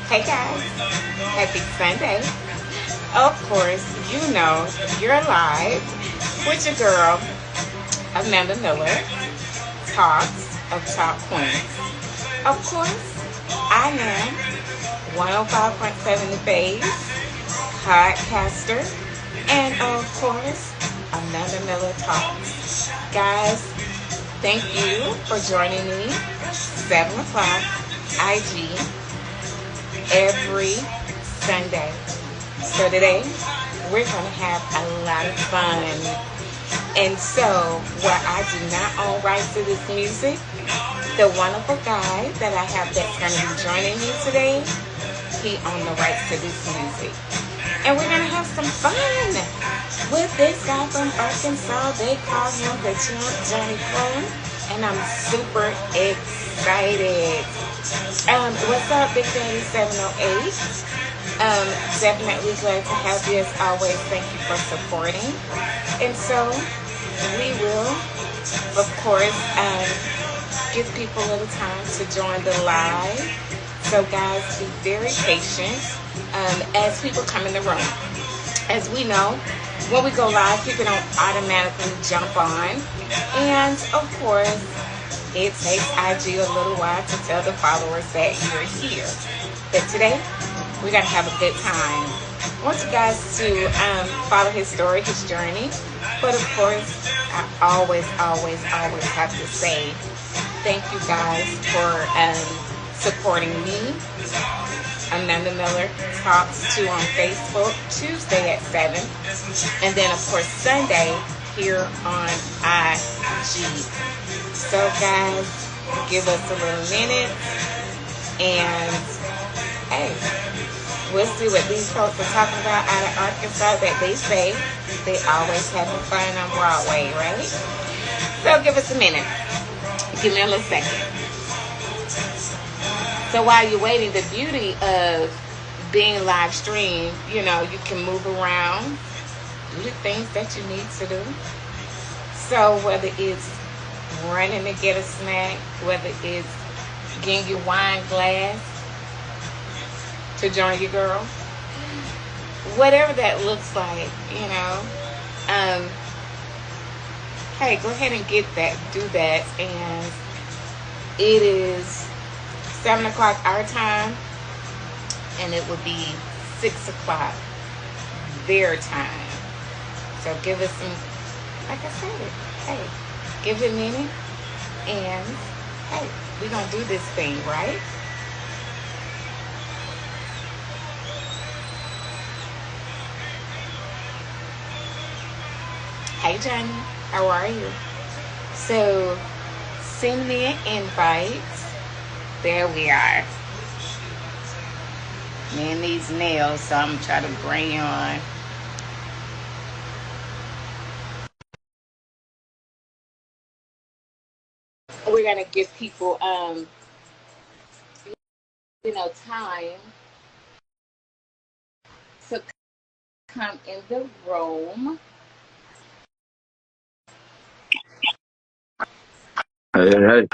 Hey guys, happy Sunday. Of course, you know you're live with your girl, Amanda Miller, Talks of Top Queens. Of course, I am 105.7 The Base, podcaster, and of course, Amanda Miller Talks. Guys, thank you for joining me 7 o'clock IG every Sunday. So today we're going to have a lot of fun. And so, while I do not own rights to this music, the wonderful guy that I have that's going to be joining me today, he owns the rights to this music. And we're going to have some fun with this guy from Arkansas. They call him the Champ, Johnny Kroon. And I'm super excited. What's up, Big Daddy 708? Definitely glad to have you as always. Thank you for supporting. And so we will, of course, give people a little time to join the live. So guys, be very patient as people come in the room. As we know, when we go live, people don't automatically jump on. And of course, it takes IG a little while to tell the followers that you're here. But today, we're going to have a good time. I want you guys to follow his story, his journey. But of course, I always have to say thank you guys for supporting me. Amanda Miller Talks 2 on Facebook, Tuesday at 7. And then, of course, Sunday here on IG. So, guys, give us a little minute. And, hey, we'll see what these folks are talking about out of Arkansas that they say they always having fun on Broadway, right? So, give us a minute. Give me a little second. So while you're waiting, the beauty of being live streamed, you can move around, do the things that you need to do. So whether it's running to get a snack, whether it's getting your wine glass to join your girl, whatever that looks like, hey, go ahead and get that, do that. And it is 7 o'clock our time, and it will be 6 o'clock their time. So give us some, like I said, hey, give it a minute, and hey, we're going to do this thing, right? Hey, Johnny, how are you? So send me an invite. There we are. Man needs nails, so I'm trying to bring you on. We're gonna give people time to come in the room. Hey.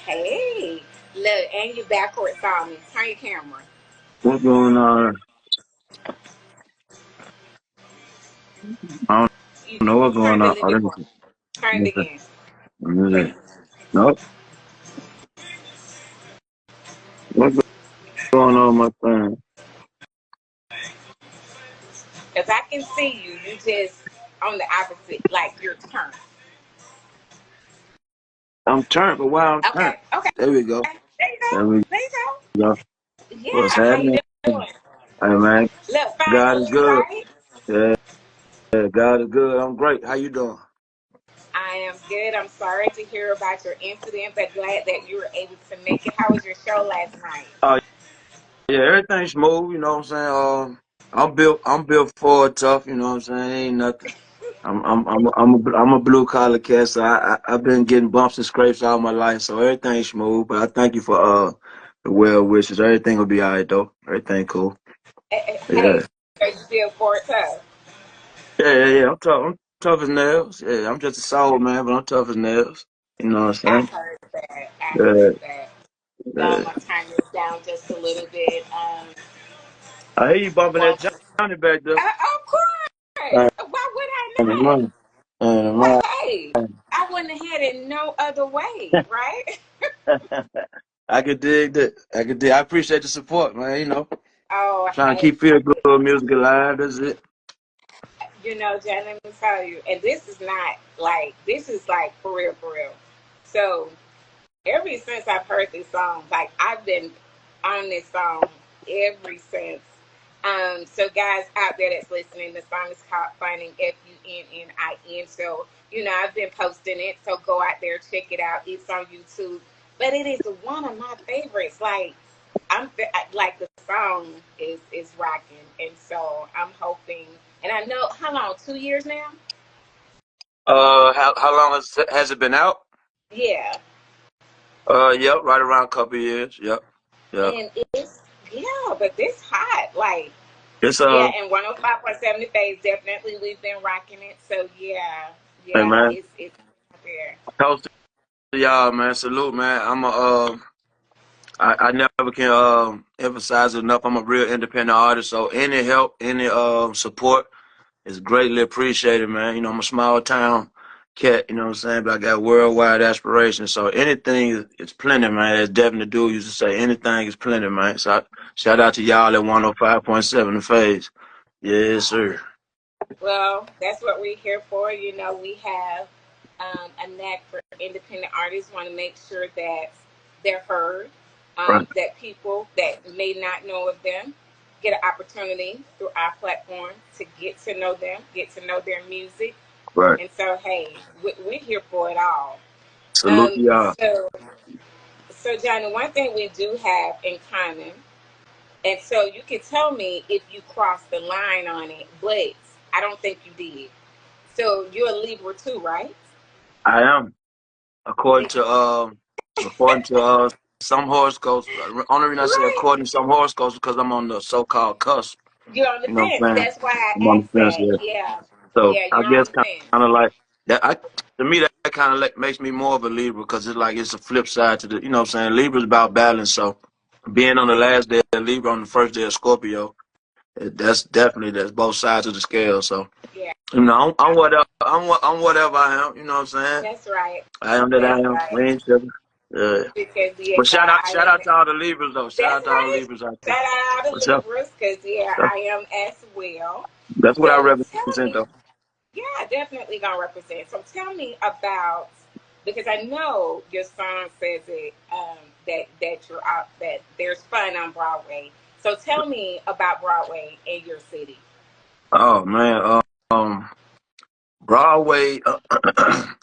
Hey, look, and you backwards on me. Turn your camera. What's going on? I You don't know what's turn going it a on. little bit more. Turn it again, please. Nope. What's going on, my friend? If I can see you, you just on the opposite, like you're turned. I'm turned, but why I'm turned? Okay. There we go. There you There go. we There you go. go. What's Yeah, how you happening? doing? Hey, man. Look, God is finally, good. right? Yeah, God is good. I'm great. How you doing? I am good. I'm sorry to hear about your incident, but glad that you were able to make it. How was your show last night? Oh, yeah, everything's smooth. You know what I'm saying? I'm built for it tough. You know what I'm saying? Ain't nothing. I'm a blue collar cat, so I've been getting bumps and scrapes all my life, so everything's smooth. But I thank you for the well wishes. Everything will be alright though. Everything cool. Hey, Yeah. are you still for it tough? Yeah. I'm tough. I'm tough as nails. Yeah, I'm just a soul man, but I'm tough as nails. You know what I I'm saying? heard that. I Yeah, heard that. I'm Yeah. gonna turn this down just a little bit. I hear you bumping that Want Johnny back there. of course. Uh, Why would I not? man, Well, man. hey, I wouldn't have had it no other way, right? I could dig that. I could dig. I appreciate the support, man. You know, Oh, trying to hey, keep feel good music alive. That's it. Jen, let me tell you, and this is not like this is like for real, for real. So ever since I've heard this song, like I've been on this song ever since. So guys out there that's listening, the song is called Funnin, Funnin. So, I've been posting it. So go out there, check it out. It's on YouTube. But it is one of my favorites. Like like the song is rocking. And so I'm hoping, and I know how long, 2 years now? How long has it been out? Yeah. Yep, right around a couple of years. Yep, yep. And it's yeah, but this hot. Like It's yeah, and 105.7 phase definitely we've been rocking it. So yeah, hey yeah, man, it's there. toast to y'all, man. Salute, man. I never can emphasize it enough. I'm a real independent artist, so any help, any support is greatly appreciated, man. You know, I'm a small town cat, you know what I'm saying, but I got worldwide aspirations. So anything is plenty, man. As Devin the Dude used to say, anything is plenty, man. So shout out to y'all at 105.7 The Phase. Yes, sir. Well, that's what we're here for. We have a knack for independent artists. Want to make sure that they're heard, Right, that people that may not know of them get an opportunity through our platform to get to know them, get to know their music. right. And so, hey, we're here for it all. Salute to Um, y'all. so, so Johnny, one thing we do have in common, and so you can tell me if you crossed the line on it, but I don't think you did. So you're a Libra too, right? I am. According It- to some horoscopes, only reason I say right. according to some horoscopes because I'm on the so-called cusp. You're on the You know what fence. I'm saying? That's why I'm I on asked the fence that. here. Yeah. So Yeah, I you're on guess the kind fence. of like that. To me, that kind of like makes me more of a Libra because it's like it's a flip side to the. You know what I'm saying? Libra's about balance. So being on the last day of Libra on the first day of Scorpio, that's both sides of the scale. So Yeah. I'm whatever I'm whatever I am. You know what I'm saying? That's right. I am that I That's am. right. We ain't tripping. Yeah. Because yeah, But I shout am. out to all the Libras though. Shout That's out to all the right. Libras out there. Shout out to What's up? Libras, because yeah, That's, I am as well. that's what I So tell represent me, though. yeah, definitely gonna represent. So tell me about, because I know your song says it, that you're out, that there's fun on Broadway. So tell me about Broadway in your city. Oh man. Um. Broadway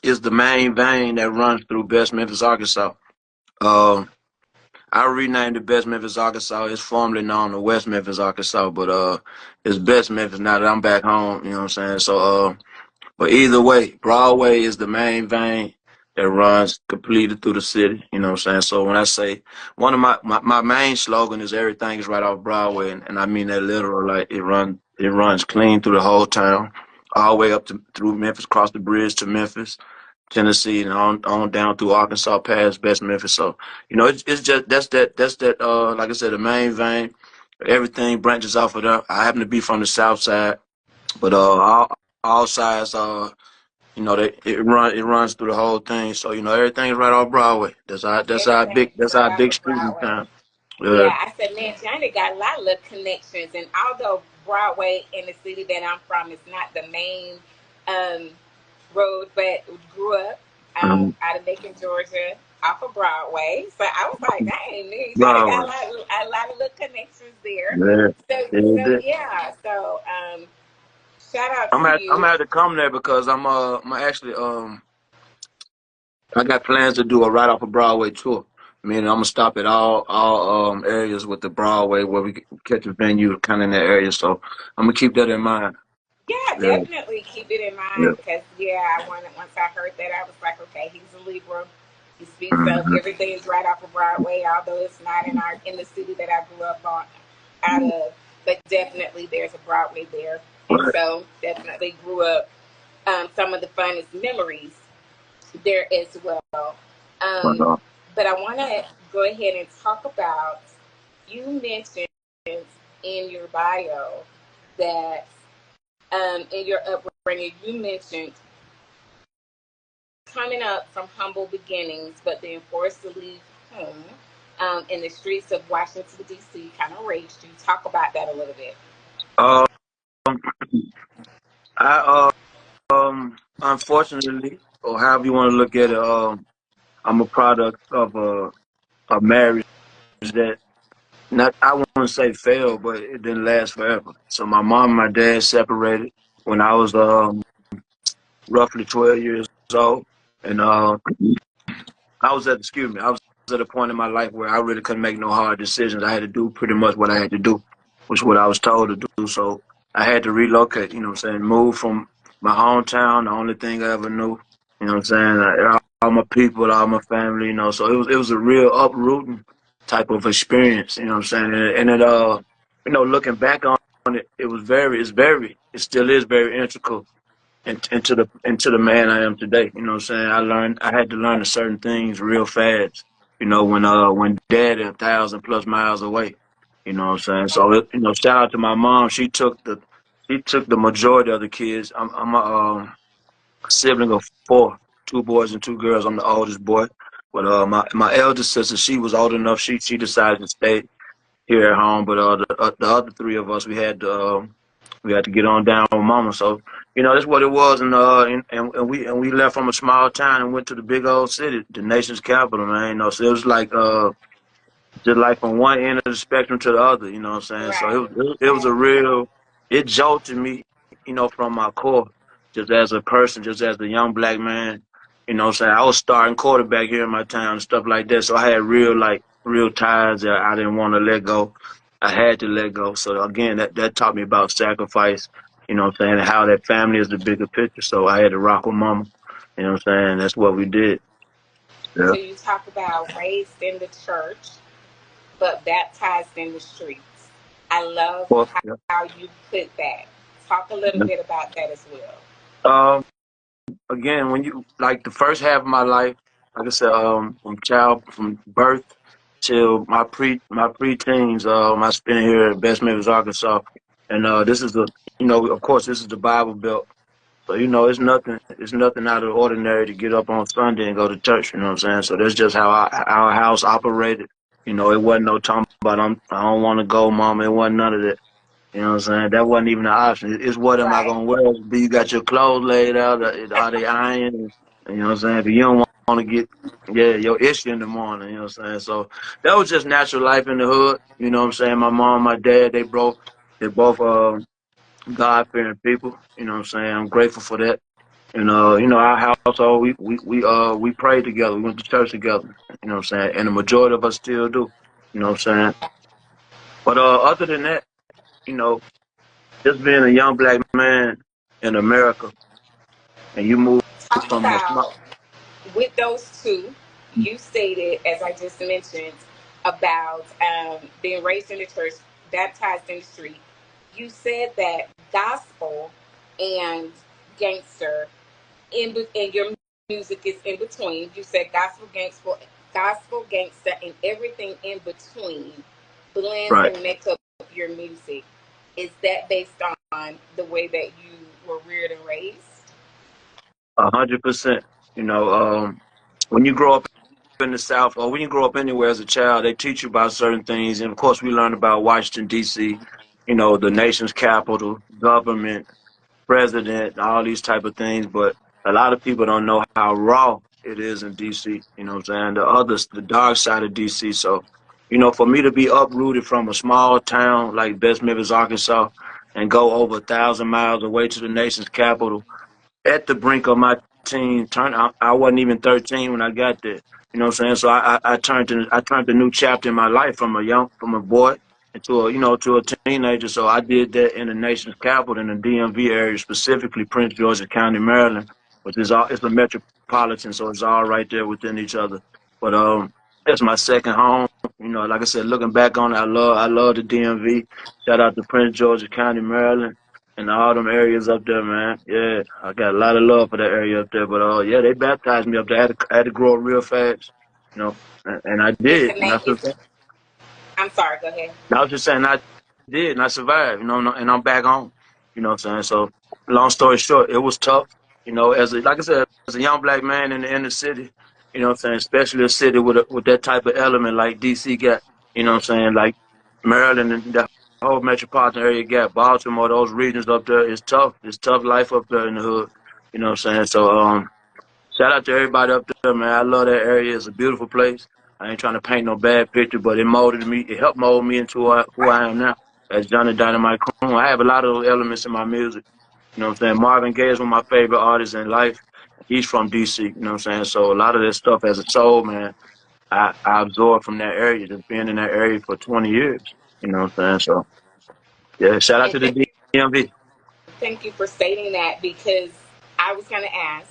is the main vein that runs through Best Memphis, Arkansas. Um, I renamed it Best Memphis, Arkansas. It's formerly known as West Memphis, Arkansas, but it's Best Memphis now that I'm back home. You know what I'm saying? So but either way, Broadway is the main vein that runs completely through the city. You know what I'm saying? So when I say one of my main slogan is everything is right off Broadway, and I mean that literal. Like it runs clean through the whole town, all the way up to through Memphis, across the bridge to Memphis, Tennessee, and on down through Arkansas, past Best Memphis. So it's just that's that like I said, the main vein. Everything branches off of there. I happen to be from the South Side, but all sides it runs through the whole thing. So everything's right off Broadway. Everything is That's right our off big of street in Broadway. town. Yeah. Yeah, I said, man, Johnny got a lot of little connections, and although Broadway in the city that I'm from is not the main um, road, but grew up um, out of Macon, Georgia, off of Broadway. So I was like, dang, man, Johnny got Broadway. a lot of little connections there. Yeah. So Yeah. yeah, so shout out I'm to at I'm you. at to come there because I'm actually I got plans to do a right off of Broadway tour. Meaning I'm gonna stop at all areas with the Broadway where we catch a venue kind of in that area. So I'm gonna keep that in mind. Yeah, Yeah. definitely keep it in Yeah. mind because yeah, I wanted once I heard that I was like, okay, he's a Libra. He speaks of Hmm. everything's right off of Broadway, although it's not in the city that I grew up on out of, but definitely there's a Broadway there, and Right. so definitely grew up some of the funnest memories there as well. Right Um, on. but I want to go ahead and talk about. You mentioned in your bio that in your upbringing, you mentioned coming up from humble beginnings, but then forced to leave home in the streets of Washington, D.C., kind of raised you. Talk about that a little bit. Um, I unfortunately, or however you want to look at it, I'm a product of a marriage that not I wouldn't say failed, but it didn't last forever. So my mom and my dad separated when I was roughly 12 years old, and I was at a point in my life where I really couldn't make no hard decisions. I had to do pretty much what I had to do, which what I was told to do. So I had to relocate, you know what I'm saying, move from my hometown, the only thing I ever knew, you know what I'm saying, all my people, all my family, you know, so it was a real uprooting type of experience, you know what I'm saying, and it, looking back on it, it still is very integral into the man I am today. You know what I'm saying? I had to learn certain things real fast. When dad is 1,000 plus miles away. You know what I'm saying? So shout out to my mom. She took the majority of the kids. I'm a sibling of four, two boys and two girls. I'm the oldest boy. But my eldest sister, she was old enough. She decided to stay here at home. But the other three of us, we had to get on down with mama. So, that's what it was. And we left from a small town and went to the big old city, the nation's capital, man. So it was like just like from one end of the spectrum to the other, you know what I'm saying? So Right, it was right. a real, it jolted me, from my core, just as a person, just as a young black man, you know what I'm saying? I was starting quarterback here in my town and stuff like that. So I had real ties that I didn't want to let go. I had to let go. So again, that taught me about sacrifice, you know what I'm saying, and how that family is the bigger picture. So I had to rock with mama, you know what I'm saying? That's what we did. So Yeah. you talk about raised in the church, but baptized in the streets. I love Well, yeah. how you put that. Talk a little Yeah. bit about that as well. Um, Again, when you like the first half of my life, like I said, from birth till my preteens, I spent here at Best Memphis, Arkansas, and this is of course, this is the Bible Belt, so it's nothing out of the ordinary to get up on Sunday and go to church. You know what I'm saying? So that's just how our house operated. It wasn't no talking about I don't want to go, mom. It wasn't none of that. You know what I'm saying? That wasn't even an option. It's what am I Right. gonna wear? Do you got your clothes laid out? Are they ironed? You know what I'm saying? If you don't want to get your issue in the morning, you know what I'm saying? So that was just natural life in the hood. You know what I'm saying? My mom, my dad, they both God fearing people. You know what I'm saying? I'm grateful for that. And our household, we prayed together. We went to church together. You know what I'm saying? And the majority of us still do. You know what I'm saying? But other than that, you know, just being a young black man in America, and you move Talk from a small. about with those two, you stated, as I just mentioned, about being raised in the church, baptized in the street. You said that gospel and gangster and your music is in between. You said gospel, gangster, and everything in between blends Right, and makes up your music. Is that based on the way that you were reared and raised? 100%. You know, when you grow up in the South, or when you grow up anywhere as a child, they teach you about certain things, and of course, we learned about Washington D.C., the nation's capital, government, president, all these type of things. But a lot of people don't know how raw it is in DC. You know what I'm saying? The dark side of DC. So, for me to be uprooted from a small town like Best Memphis, Arkansas, and go over 1,000 miles away to the nation's capital at the brink of my teen turn. I wasn't even 13 when I got there. You know what I'm saying? So I turned a new chapter in my life from a boy into a teenager. So I did that in the nation's capital, in the DMV area, specifically Prince George's County, Maryland, which is all, it's a metropolitan, so it's all right there within each other. But that's my second home. Like I said, looking back on it, I love the DMV. Shout out to Prince George's County, Maryland, and all them areas up there, man. Yeah, I got a lot of love for that area up there. But yeah, they baptized me up there. I had to grow up real fast. you know, and I And did, to and make that's you, what I'm I'm sorry, go ahead. I was just saying I did, and I survived, you know, and I'm back home. You know what I'm saying? So, long story short, it was tough. You know, like I said, as a young black man in the inner city, you know what I'm saying, especially a city with that type of element like DC got. You know what I'm saying? Like Maryland and the whole metropolitan area got, Baltimore, those regions up there. It's tough. It's tough life up there in the hood. You know what I'm saying? So, shout out to everybody up there, man. I love that area. It's a beautiful place. I ain't trying to paint no bad picture, but it molded me. It helped mold me into who Right. I am now as Johnny Dynamite Kroon. I have a lot of those elements in my music. You know what I'm saying? Marvin Gaye is one of my favorite artists in life. He's from DC. You know what I'm saying? So a lot of this stuff as a soul, man, I absorbed from that area, just being in that area for 20 years. You know what I'm saying? So yeah, shout out And to the DMV. thank you for stating that because I was going to ask,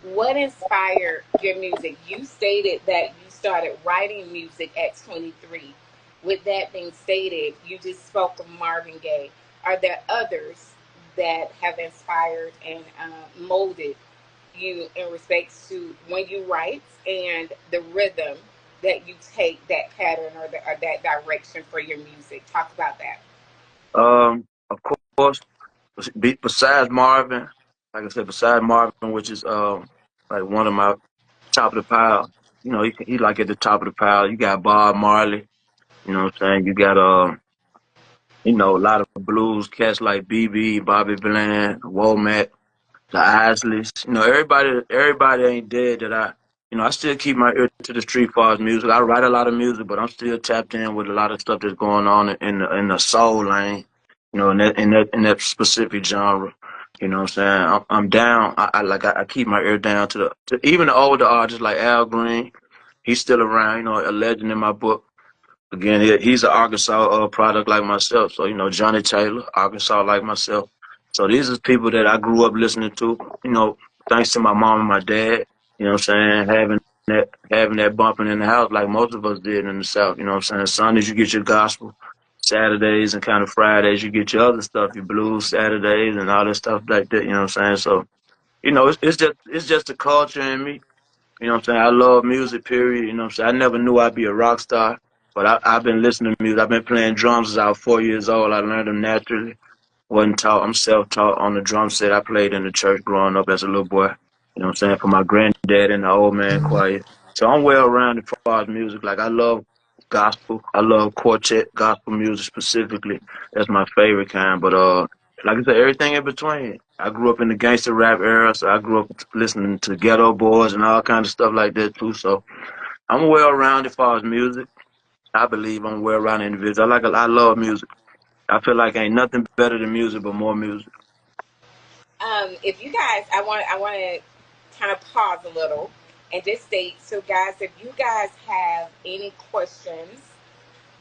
what inspired your music? You stated that you started writing music at 23. With that being stated, you just spoke of Marvin Gaye. Are there others that have inspired and molded you in respects to when you write and the rhythm that you take that pattern or that direction for your music? Talk about that. Of course, besides Marvin, like I said, besides Marvin, which is like one of my top of the pile. You know, he like at the top of the pile. You got Bob Marley. You know what I'm saying? You got you know, a lot of blues cats like BB, Bobby Bland, Womack, the Isleys. You know, everybody ain't dead that you know, I still keep my ear to the street as music. I write a lot of music, but I'm still tapped in with a lot of stuff that's going on in the soul lane. You know, in that specific genre. You know what I'm saying? I'm down. I keep my ear down to even the older artists like Al Green. He's still around. You know, a legend in my book. Again, he's an Arkansas product like myself. So, you know, Johnny Taylor, Arkansas like myself. So these are people that I grew up listening to, you know, thanks to my mom and my dad, you know what I'm saying, having that bumping in the house like most of us did in the South, you know what I'm saying. Sundays you get your gospel, Saturdays and kind of Fridays you get your other stuff, your blues Saturdays and all that stuff like that, you know what I'm saying. So, you know, it's just the culture in me. You know what I'm saying? I love music, period. You know what I'm saying? I never knew I'd be a rock star, but I've been listening to music. I've been playing drums since I was 4 years old. I learned them naturally. Wasn't taught. I'm self-taught on the drum set. I played in the church growing up as a little boy. You know what I'm saying? For my granddad and the old man choir. So I'm well rounded as far as music. Like I love gospel. I love quartet gospel music specifically. That's my favorite kind. But like I said, everything in between. I grew up in the gangster rap era, so I grew up listening to Ghetto Boys and all kinds of stuff like that too. So I'm well rounded as far as music. I believe I'm well rounded individual. I love music. I feel like ain't nothing better than music but more music. If you guys, I want to kind of pause a little and just state, so guys, if you guys have any questions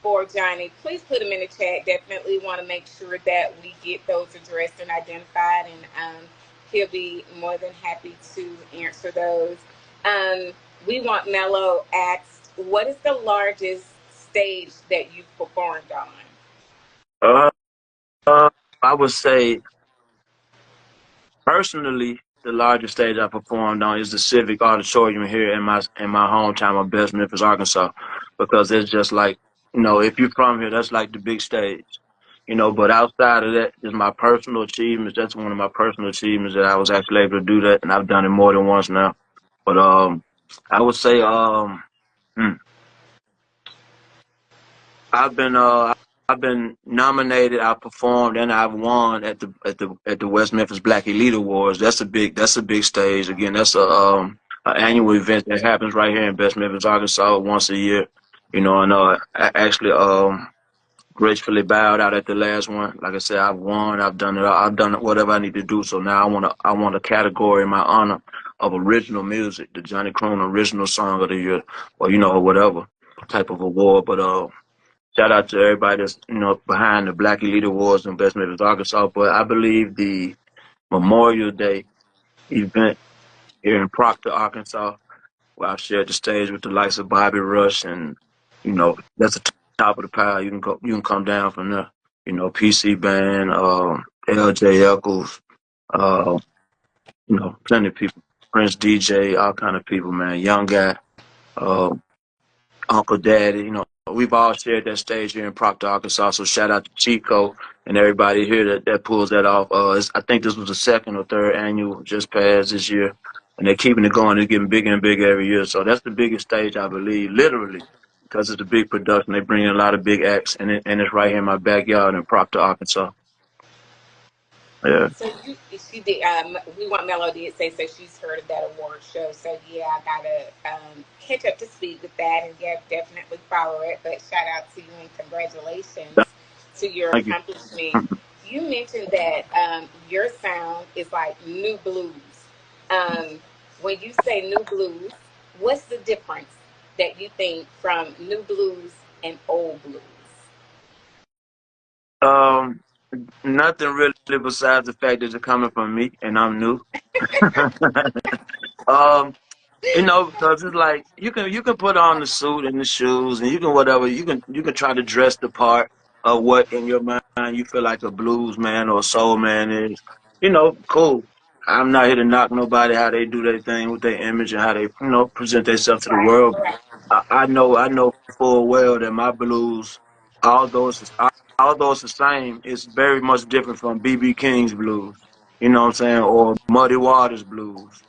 for Johnny, please put them in the chat. Definitely want to make sure that we get those addressed and identified, and he'll be more than happy to answer those. Um, we want Mello asked, what is the largest stage that you've performed on? Uh, uh, I would say personally, the largest stage I performed on is the Civic Auditorium here in my hometown of Best Memphis, Arkansas, because it's just like, you know, if you're from here, that's like the big stage. You know, but outside of that, is my personal achievements. That's one of my personal achievements that I was actually able to do that, and I've done it more than once now. But I would say hmm, I've been uh I've been nominated, I've performed, and I've won at the West Memphis Black Elite Awards. That's a big stage. Again, that's an annual event that happens right here in West Memphis, Arkansas, once a year. You know, and I actually gracefully bowed out at the last one. Like I said, I've won. I've done it. I've done whatever I need to do. So now I want a category in my honor of original music, the Johnny Kroon Original Song of the Year, or or whatever type of award. But shout out to everybody that's behind the Black Elite Awards in Best Memphis, Arkansas. But I believe the Memorial Day event here in Proctor, Arkansas, where I shared the stage with the likes of Bobby Rush, and that's the top of the pile. You can come down from there. PC Band, LJ Eccles, uh, plenty of people. Prince DJ, all kind of people, man. Young guy. Uncle Daddy. We've all shared that stage here in Proctor, Arkansas. So shout out to Chico and everybody here that pulls that off. I think this was the second or third annual just passed this year, and they're keeping it going. It's getting bigger and bigger every year. So that's the biggest stage, I believe, literally, because it's a big production. They bring in a lot of big acts, and it's right here in my backyard in Proctor, Arkansas. Yeah, So she did. We want Melody to say so. She's heard of that award show. So yeah, I gotta catch up to speed with that, and yeah, definitely follow it. But shout out to you and congratulations to your thank you. accomplishment. You mentioned that your sound is like new blues. Um, when you say new blues, what's the difference that you think from new blues and old blues? Um, Nothing really besides the fact that it's coming from me and I'm new. um, because it's like you can put on the suit and the shoes and you can whatever you can try to dress the part of what in your mind you feel like a blues man or a soul man is. Cool. I'm not here to knock nobody how they do their thing with their image and how they present themselves to the Right, world. right. I know full well that my blues, although it's although it's the same, it's very much different from BB King's blues. You know what I'm saying, or Muddy Waters blues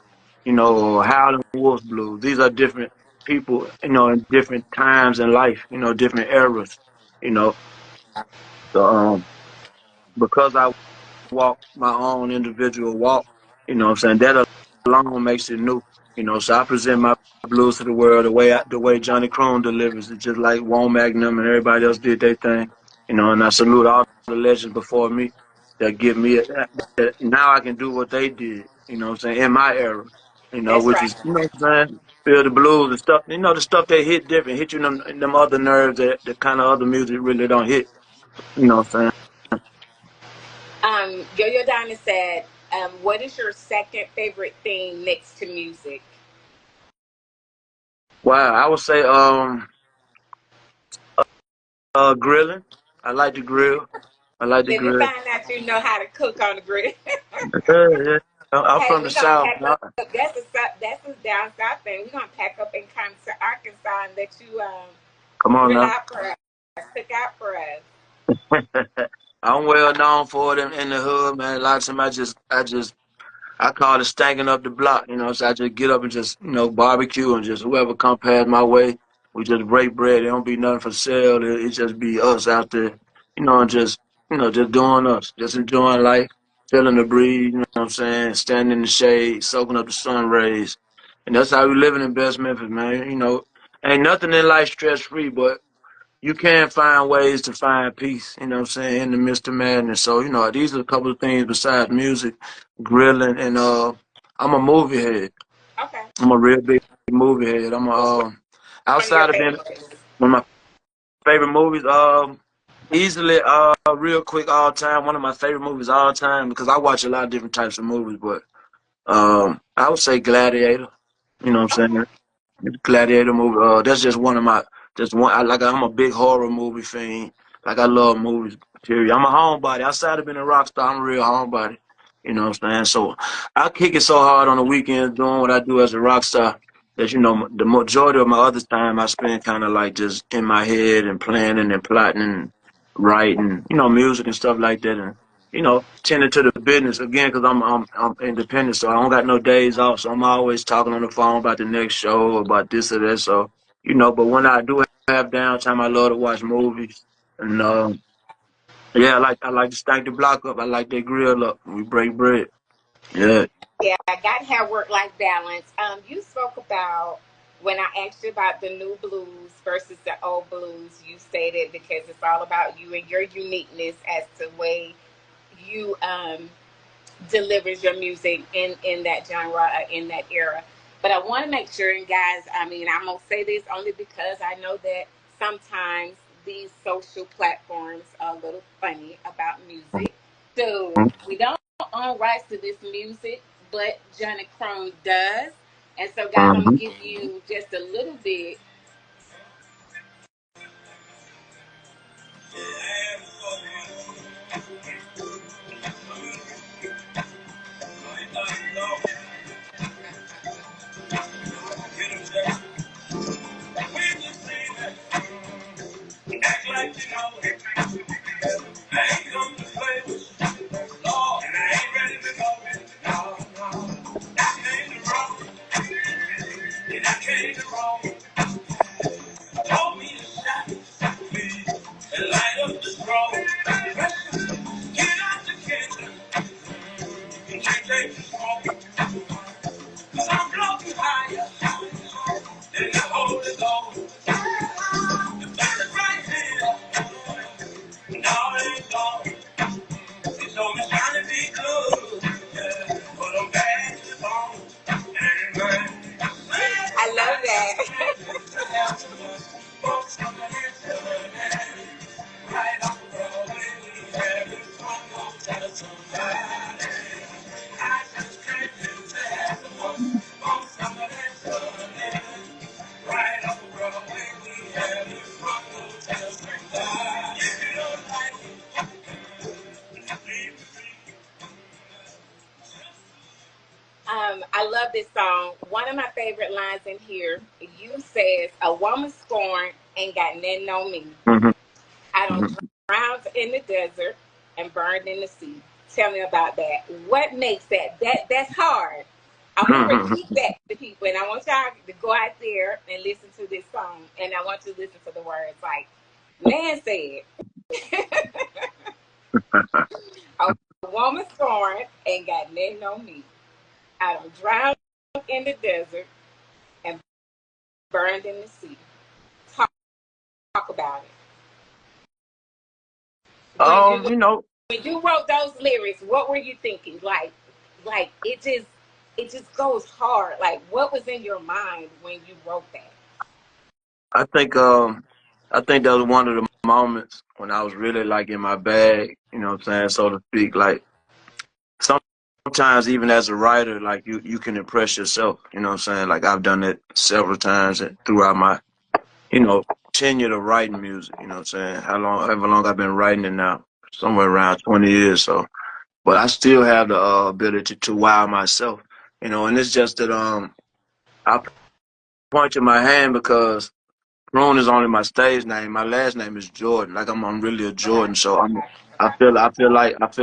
or Howlin' Wolf blues. These are different people, in different times in life, different eras, you know. So, because I walk my own individual walk, what I'm saying, that alone makes it new, So I present my blues to the world the way Johnny Kroon delivers it, just like Won Magnum and everybody else did their thing, and I salute all the legends before me that give me that now I can do what they did, what I'm saying, in my era, That's which right. is, what I'm saying, feel the blues and stuff, the stuff that hit different, hit you in them other nerves that the kind of other music really don't hit, what I'm saying. Yo-Yo Diamond said, "What is your second favorite thing next to music?" Wow, I would say grilling. I like to grill. I like to Let me grill. find out you know how to cook on the grill. Yeah, yeah. I'm Hey, from the we gonna South. pack up. That's a down south thing. We gonna pack up and come to Arkansas and let you Come on grill now. out for us, cook out for us. I'm well known for it in the hood, man. A lot of times I call it stanking up the block, so I just get up and just, barbecue and just whoever come past my way, we just break bread. It don't be nothing for sale. It just be us out there, and just doing us, just enjoying life, feeling the breeze, you know what I'm saying, standing in the shade, soaking up the sun rays. And that's how we living in Best Memphis, man. Ain't nothing in life stress free, but you can find ways to find peace, what I'm saying, in the midst of madness. So, these are a couple of things besides music, grilling, and I'm a movie head. Okay. I'm a real big movie head. I'm a What's one of your outside of being favorites? one of my favorite movies, easily real quick all time, one of my favorite movies all time because I watch a lot of different types of movies, but I would say Gladiator. You know what I'm Okay. saying? Gladiator movie. That's just one of my just one. I'm a big horror movie fan. Like I love movies. Period. I'm a homebody. Outside of being a rock star, I'm a real homebody. You know what I'm saying? So I kick it so hard on the weekends doing what I do as a rock star that the majority of my other time I spend kind of like just in my head and planning and plotting and writing, music and stuff like that, and tending to the business again because I'm independent, so I don't got no days off. So I'm always talking on the phone about the next show, about this or that. So but when I do have downtime, I love to watch movies, and yeah, I like to stack the block up. I like that grill up. We break bread. Yeah. Yeah, I got to have work life balance. You spoke about when I asked you about the new blues versus the old blues. You stated because it's all about you and your uniqueness as to way you delivers your music in that genre in that era. But I want to make sure, and guys, I mean, I'm gonna say this only because I know that sometimes these social platforms are a little funny about music. So we don't own rights to this music, but Johnny Kroon does. And so, guys, I'm gonna Mhm. give you just a little bit. love this song. One of my favorite lines in here, you says, "A woman scorned ain't got nothing on me. Hmm. I don't Hmm. drown in the desert and burned in the sea." Tell me about that. What makes that's hard. I want to repeat that to people, and I want y'all to go out there and listen to this song, and I want you to listen to the words. Like, man said, "A woman scorned ain't got nothing on me. I don't drown in the desert and burned in the sea." Talk, talk about it. When you You know, when you wrote those lyrics, what were you thinking? Like it just goes hard. Like, what was in your mind when you wrote that? I think I think that was one of the moments when I was really like in my bag, you know what I'm saying, so to speak. Like sometimes even as a writer, like you can impress yourself, you know what I'm saying? Like I've done it several times throughout my, you know, tenure of writing music, you know what I'm saying? However long I've been writing it now, somewhere around 20 years. So, but I still have the ability to wow myself, you know, and it's just that I point to my hand because Kroon is only my stage name. My last name is Jordan. Like I'm really a Okay. Jordan. So Okay. I feel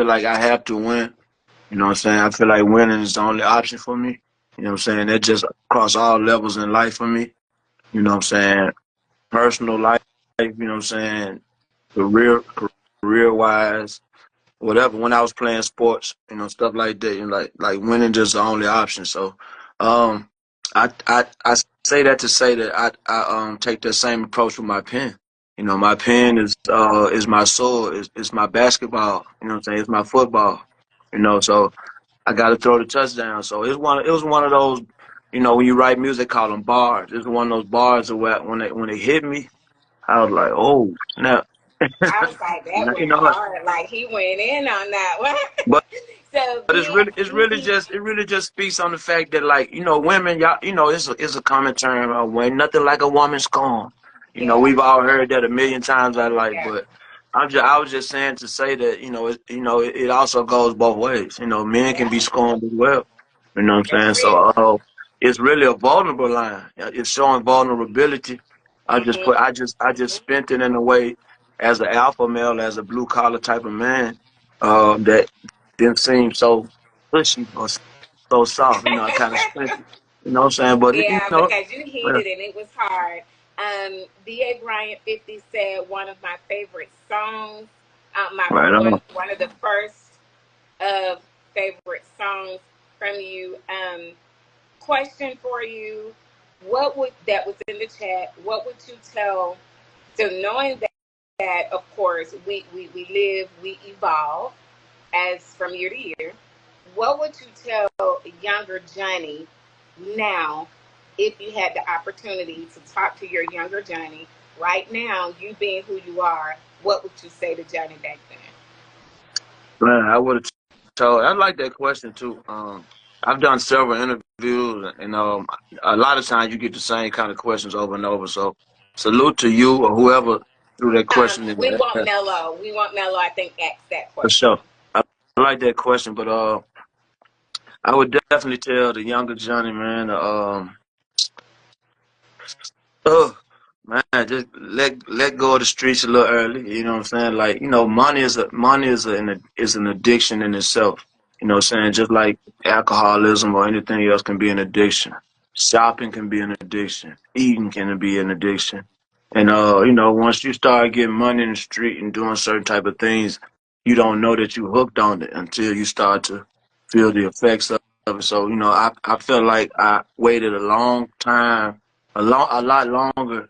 like I have to win. You know what I'm saying? I feel like winning is the only option for me. You know what I'm saying? That just across all levels in life for me. You know what I'm saying? Personal life, you know what I'm saying? Career career wise, whatever. When I was playing sports, you know, stuff like that, you know, like winning just the only option. So um I say that to say that I take that same approach with my pen. You know, my pen is my sword, is my basketball, you know what I'm saying, it's my football. You know, so I got to throw the touchdown. So it was one of those, you know, when you write music, call them bars. It's one of those bars where when they hit me, I was like, oh snap, I was like, that you went know what? hard. Like, he went in on that one. But So But being it really just speaks on the fact that like you know women y'all you know it's a common term when nothing like a woman scorn. You know yeah, we've all heard that a million times I like, yeah, but I was just saying to say that it also goes both ways. You know men can be yeah. scorned as well. You know what I'm That's saying? real. So it's really a vulnerable line. It's showing vulnerability. Hmm. I just spent it in a way as an alpha male, as a blue collar type of man, that didn't seem so pushy or so soft. You know, I kind of spent it. You know what I'm saying? But you Yeah, know, because you hit uh, it and it was hard. D.A. Bryant 50 said one of my favorite songs, my right on. one of the first of favorite songs from you. Question for you: what would that was in the chat? What would you tell? So knowing that of course we live, we evolve as from year to year. What would you tell younger Johnny now if you had the opportunity to talk to your younger Johnny right now, you being who you are? What would you say to Johnny back then? Man, I would have told. I like that question too. I've done several interviews, and a lot of times you get the same kind of questions over and over. So, salute to you or whoever threw that question in We there. want Mello. We want Mello. I think ask that For question. sure, I like that question, but I would definitely tell the younger Johnny, man. Oh man, just let go of the streets a little early. You know what I'm saying? Like money is an addiction in itself. You know what I'm saying? Just like alcoholism or anything else can be an addiction. Shopping can be an addiction. Eating can be an addiction. And once you start getting money in the street and doing certain type of things, you don't know that you hooked on it until you start to feel the effects of it. So I feel like I waited a long time a lot longer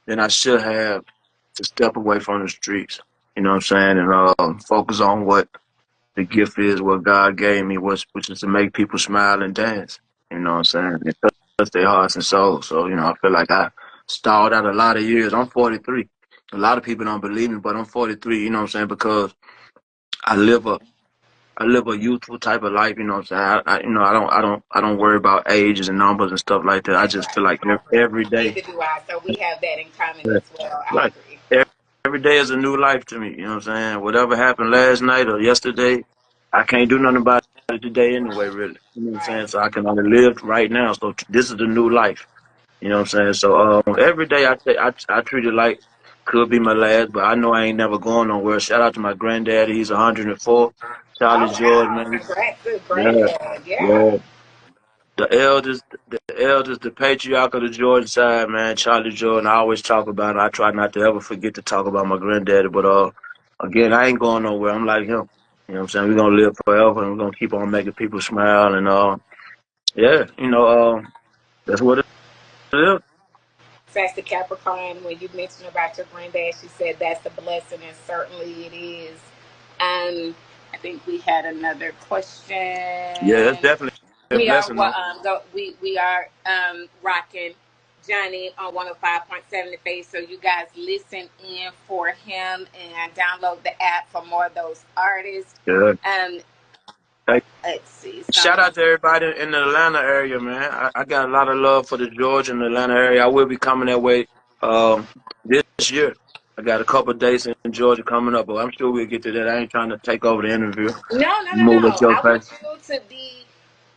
than I should have to step away from the streets. You know what I'm saying? And focus on what the gift is, what God gave me, which is to make people smile and dance. You know what I'm saying? And touch their hearts and souls. So I feel like I stalled out a lot of years. I'm 43. A lot of people don't believe me, but I'm 43. You know what I'm saying? Because I live a I live a youthful type of life, you know what I'm saying? I don't worry about ages and numbers and stuff like that. I That's just right. feel like I agree. every day. Neither do I. So we have that in common Yeah. as well. I Right. agree. Every day is a new life to me. You know what I'm saying? Whatever happened last night or yesterday, I can't do nothing about it today anyway, really. You know what I'm saying? Right. So I can only live right now. So this is the new life. You know what I'm saying? So every day I treat it like could be my last, but I know I ain't never going nowhere. Shout out to my granddaddy. He's 104. Charlie Oh George, wow! man. Congrats to Yeah, granddad. Yeah. yeah. The eldest, the patriarch of the Georgia side, man, Charlie Jordan. I always talk about it. I try not to ever forget to talk about my granddaddy, but again, I ain't going nowhere. I'm like him. You know what I'm saying? We're gonna live forever and we're gonna keep on making people smile and yeah, that's what it is. That's the Capricorn. When you mentioned about your granddad, she said that's a blessing, and certainly it is. I think we had another Yeah, it's question. definitely a We are blessing though. we are rocking Johnny on 105.7 The Face. So you guys listen in for him and download the app for more of those artists. Yeah. Um, Hey, let's see shout some. out to everybody in the Atlanta area, man. I got a lot of love for the Georgia and the Atlanta area. I will be coming that way this year. I got a couple of dates in Georgia coming up, but I'm sure we'll get to that. I ain't trying to take over the interview. No, no, no, Move at no. your I want pace. you to be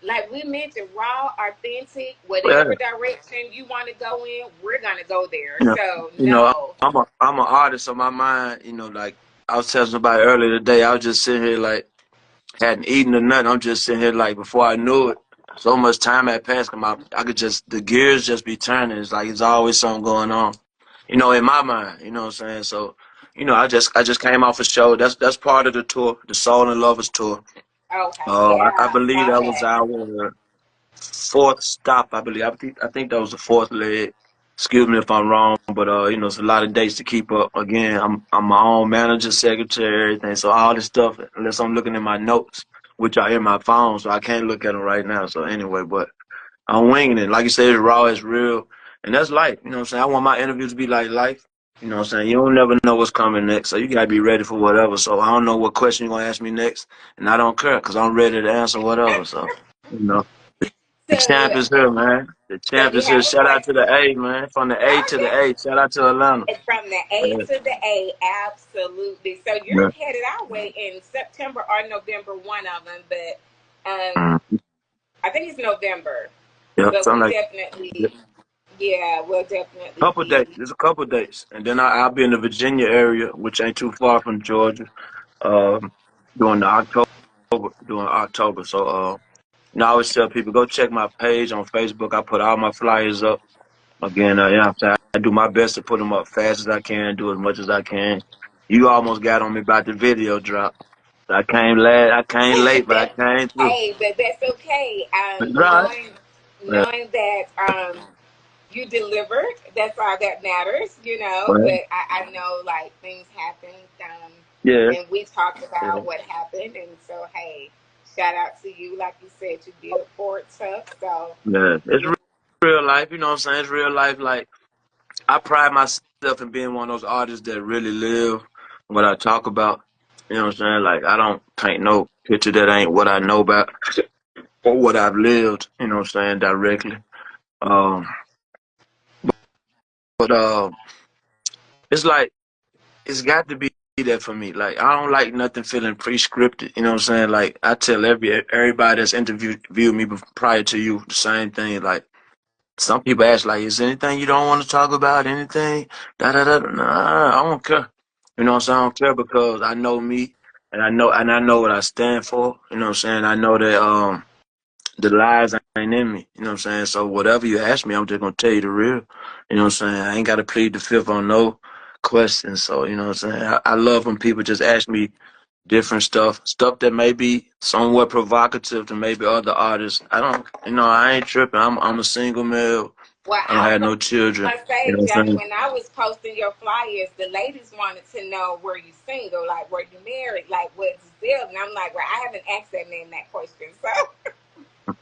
like we mentioned, raw, authentic. Yeah, Whatever direction you want to go in, we're gonna go there. you know, So you know, no. I'm an artist, so my mind, like I was telling somebody earlier today, I was just sitting here like hadn't eaten or nothing. I'm just sitting here like before I knew it, so much time had passed. I could just the gears just be turning. It's like it's always something going on, in my mind. You know what I'm saying? So, I just came off a show. That's part of the tour, the Soul and Lovers tour. Okay, I yeah, believe saw that was that. our fourth stop. I believe. I think that was the fourth leg. Excuse me if I'm wrong, but it's a lot of dates to keep up. Again, I'm my own manager, secretary, everything. So all this stuff, unless I'm looking at my notes, which are in my phone, so I can't look at them right now. So anyway, but I'm winging it. Like you said, it's raw, it's real, and that's life. You know what I'm saying? I want my interviews to be like life. You know what I'm saying? You don't never know what's coming next, so you gotta be ready for whatever. So I don't know what question you're gonna ask me next, and I don't care because I'm ready to answer whatever. So. You know. The champ So, is here, man. The so champ we is here. have a Shout out to question. the A, man. From the A Oh to the yeah, A. Shout out to Atlanta. and from the A Yeah. to the A, absolutely. So you're Yeah. headed our way in September or November, one of them, but Mm. I think it's November. Yep. But Something we like that. definitely, yeah, we'll definitely Couple days. be. There's a couple days. And then I'll be in the Virginia area, which ain't too far from Georgia, um, during the October. So I always tell people go check my page on Facebook. I put all my flyers up. Again, I'm saying I do my best to put them up fast as I can, do as much as I can. You almost got on me about the video drop. I came late, but I came through. Hey, but that's okay. Right. Yeah. Knowing that you delivered, that's all that matters, you know. Well, But I know like things happen, yeah. and we talked Yeah. about what happened, and so hey, shout out to you. Like you said, you did it for it tough. So Yeah. It's real life, you know what I'm saying? It's real life. Like, I pride myself in being one of those artists that really live what I talk about. You know what I'm saying? Like, I don't paint no picture that ain't what I know about or what I've lived, you know what I'm saying, directly. Um, but it's like, it's got to be that for me. Like, I don't like nothing feeling pre-scripted. You know what I'm saying? Like, I tell everybody that's interviewed me prior to you the same thing. Like, some people ask, like, is there anything you don't want to talk about? Anything? Da da da. Nah, I don't care. You know what I'm saying? I don't care because I know me, and I know what I stand for. You know what I'm saying? I know that the lies ain't in me. You know what I'm saying? So whatever you ask me, I'm just gonna tell you the real. You know what I'm saying? I ain't gotta plead the fifth on no questions. So you know what I'm saying? I love when people just ask me different stuff that may be somewhat provocative to maybe other artists. I ain't tripping. I'm a single male. well, I don't I was have no children. gonna You say, know what I'm Johnny, saying? when I was posting your flyers, the ladies wanted to know were you single, like were you married, like what's the deal? And I'm like, well, I haven't asked that man that question, so.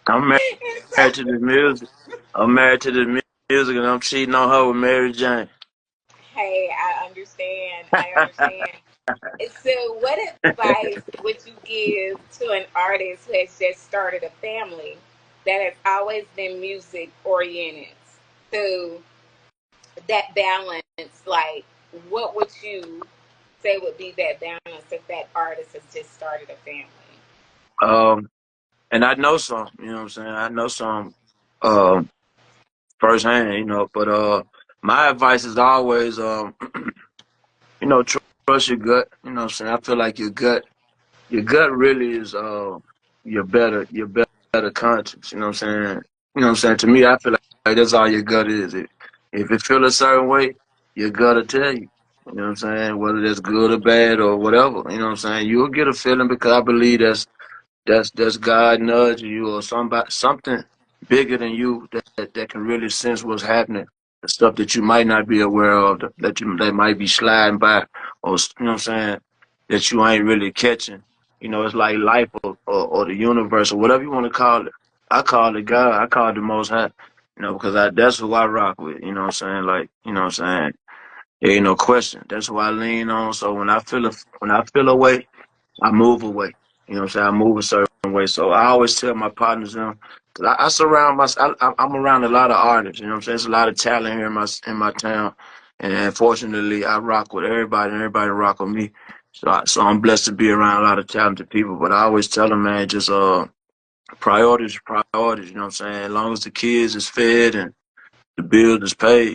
I'm married to the music. I'm married to the music, and I'm cheating on her with Mary Jane. Hey, I understand. I understand. So, what advice would you give to an artist who has just started a family that has always been music oriented? So, that balance, like, what would you say would be that balance if that artist has just started a family? Um, and I know some, you know what I'm saying? I know some um firsthand, but my advice is always trust your gut, you know what I'm saying? I feel like your gut really is your better conscience, you know what I'm saying? You know what I'm saying? To me, I feel like that's all your gut is. If it feel a certain way, your gut will tell you. You know what I'm saying? Whether that's good or bad or whatever. You know what I'm saying? You'll get a feeling because I believe that's God nudging you or something bigger than you that can really sense what's happening. The stuff that you might not be aware of, that might be sliding by, or you know what I'm saying, that you ain't really catching. It's like life or the universe or whatever you want to call it. I call it God. I call it the Most High. Because that's who I rock with. You know what I'm saying? Like, you know what I'm saying? There ain't no question. That's who I lean on. So when I feel a way, I move away. You know what I'm saying? I move a certain way. So I always tell my partners, 'cause I surround myself. I'm around a lot of artists. You know what I'm saying? There's a lot of talent here in my town, and fortunately, I rock with everybody, and everybody rock with me. So I'm blessed to be around a lot of talented people. But I always tell them, man, just priorities, priorities. You know what I'm saying? As long as the kids is fed and the bills is paid,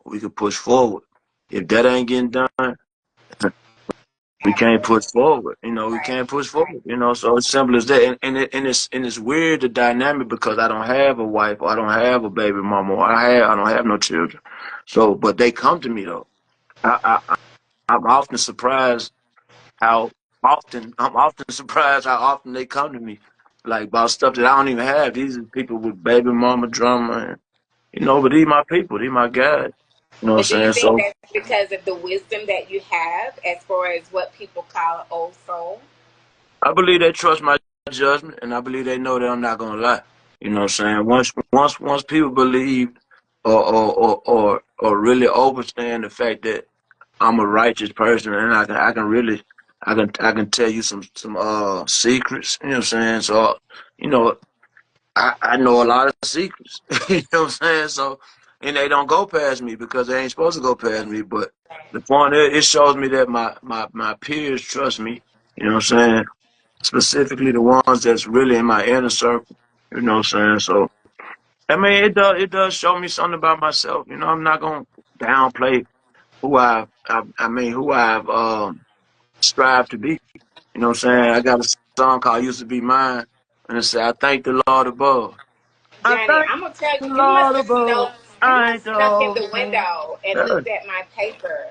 we can push forward. If that ain't getting done, we can't Absolutely. push forward. We Right. can't push Right. forward. So it's simple as that. And it's weird the dynamic because I don't have a wife or I don't have a baby mama or I don't have no children. So, but they come to me though. I'm often surprised how I'm often surprised how often they come to me, like about stuff that I don't even have. These are people with baby mama drama, and but these my people, these my guys. You know But what do I'm you saying? think So that's because of the wisdom that you have as far as what people call an old soul? I believe they trust my judgment, and I believe they know that I'm not gonna lie. You know what I'm saying? Once people believe or really understand the fact that I'm a righteous person, and I can really I can tell you some secrets. You know what I'm saying? So you know I know a lot of secrets. You know what I'm saying? So and they don't go past me because they ain't supposed to go past me. But the point is, it shows me that my peers trust me. You know what I'm saying? Specifically the ones that's really in my inner circle. You know what I'm saying? So I mean, it does show me something about myself. I'm not gonna downplay who I've strived to be. You know what I'm saying? Right. I got a song called "Used to Be Mine," and it said, "I thank the Lord above. I Johnny, thank I'm gonna tell the you, you must Lord have above. you I ain't must the snuck in old the man." window and Yeah. looked at my paper.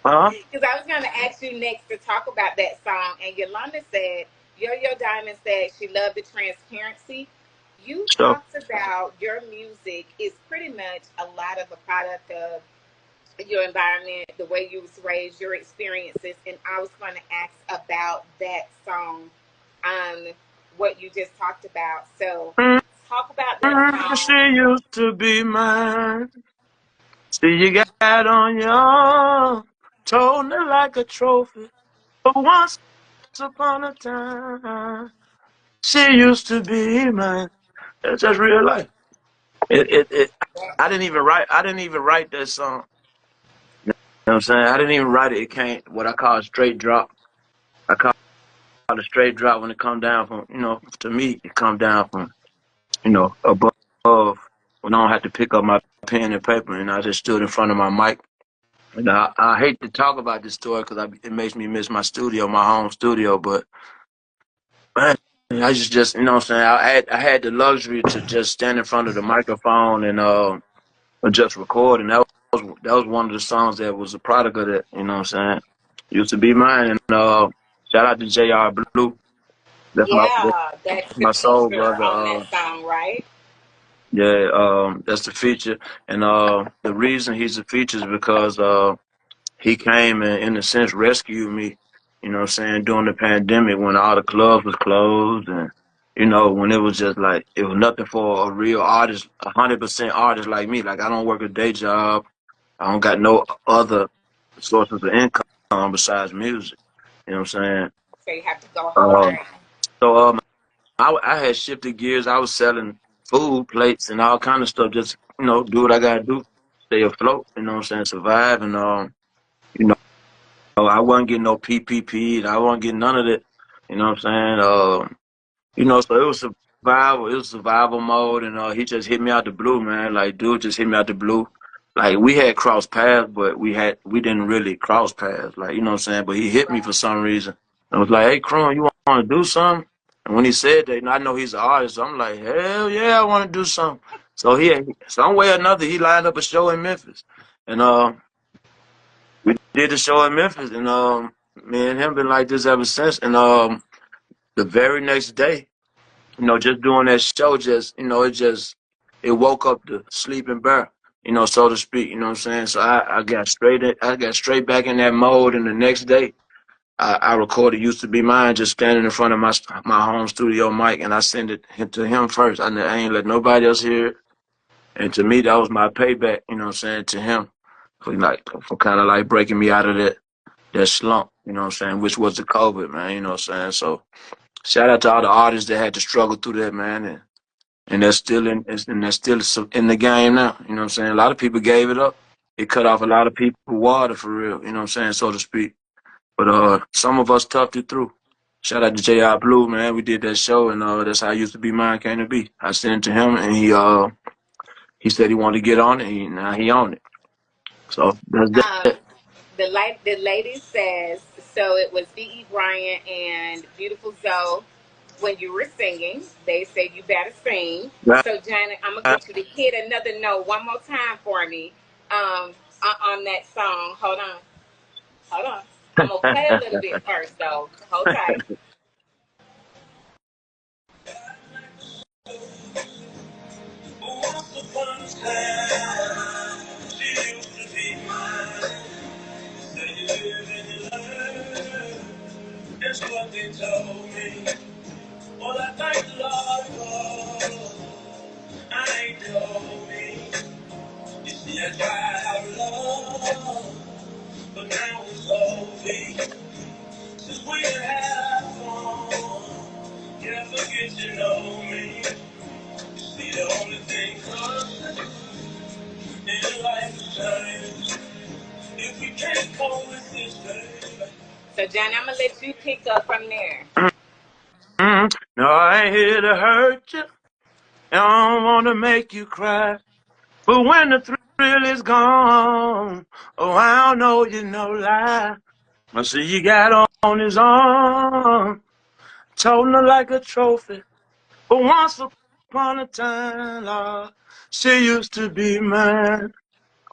Huh? Because I was gonna ask you next to talk about that song, and Yolanda said, Yo Diamond said she loved the transparency. You So, talked about your music is pretty much a lot of a product of your environment, the way you was raised, your experiences, and I was going to ask about that song, what you just talked about. So, talk about that she song. used to be mine. See, you got on your told her like a trophy. But once upon a time, she used to be mine. That's just real life. It I didn't even write that song. You know what I'm saying? I didn't even write it. It came what I call a straight drop. I call it a straight drop when it come down from, to me, it come down from, above when I don't have to pick up my pen and paper and I just stood in front of my mic. And I hate to talk about this story because it makes me miss my studio, my home studio. But man, I just you know what I'm saying. I had the luxury to just stand in front of the microphone and just record, and that was one of the songs that was a product of that. You know what I'm saying? Used to be mine, and shout out to Jr. Blue. That's Yeah, that's the my soul feature brother. on that song, right? Yeah, that's the feature, and the reason he's a feature is because he came and in a sense rescued me, you know what I'm saying, during the pandemic when all the clubs was closed and when it was just like it was nothing for a real artist, 100% artist like me. Like I don't work a day job. I don't got no other sources of income besides music. You know what I'm saying? So you have to go Um, hard. so I had shifted gears. I was selling food plates and all kind of stuff. Just do what I gotta do, stay afloat. You know what I'm saying? Survive and you know I wasn't getting no PPP and I wasn't getting none of that. You know what I'm saying? So it was survival mode, and he just hit me out the blue, man. Like, dude, just hit me out the blue. Like, we had crossed paths, but we didn't really cross paths. Like, you know what I'm saying? But he hit me for Right. some reason. I was like, "Hey, Kroon, you want to do something?" And when he said that, I know he's an artist, so I'm like, "Hell yeah, I want to do something." So some way or another, he lined up a show in Memphis, and we did the show in Memphis, and me and him been like this ever since. And the very next day, just doing that show, it woke up the sleeping bear, so to speak. You know what I'm saying? So I got straight back in that mode, and the next day. I recorded "Used to Be Mine" just standing in front of my home studio mic, and I sent it to him first. I ain't let nobody else hear it, and to me that was my payback. You know what I'm saying, to him for kind of like breaking me out of that slump. You know what I'm saying, which was the COVID, man. You know what I'm saying. So shout out to all the artists that had to struggle through that, man, and they're still in the game now. You know what I'm saying. A lot of people gave it up. It cut off a lot of people water for real. You know what I'm saying, so to speak. But some of us toughed it through. Shout out to J.I. Blue, man. We did that show, and that's how "Used to Be Mine" came to be. I sent it to him, and he said he wanted to get on it. Now he on it. So that's Um, that. the lady says so. It was V.E. Bryant and Beautiful Zoe. When you were singing, they said you better sing. Right. So, Janet, I'm gonna get you to hit another note one more time for me on that song. Hold on. I'm gonna play a little bit first, though. Hold tight. Once upon a time, she used to be mine. Said you live and you learn. That's what they told me. Well, I thank the Lord for I ain't told me. You see, I tried out love, but now it's over. Since we can have fun, yeah, forget you know me. You see, the only thing constant in life is change. If we can't coexist, baby. So, Johnny, I'm gonna let you pick up from there. No, I ain't here to hurt you. I don't want to make you cry. But when the thrill is gone, oh, I don't know you no lie. I see you got on his arm, toting her like a trophy. But once upon a time, Lord, she used to be mine.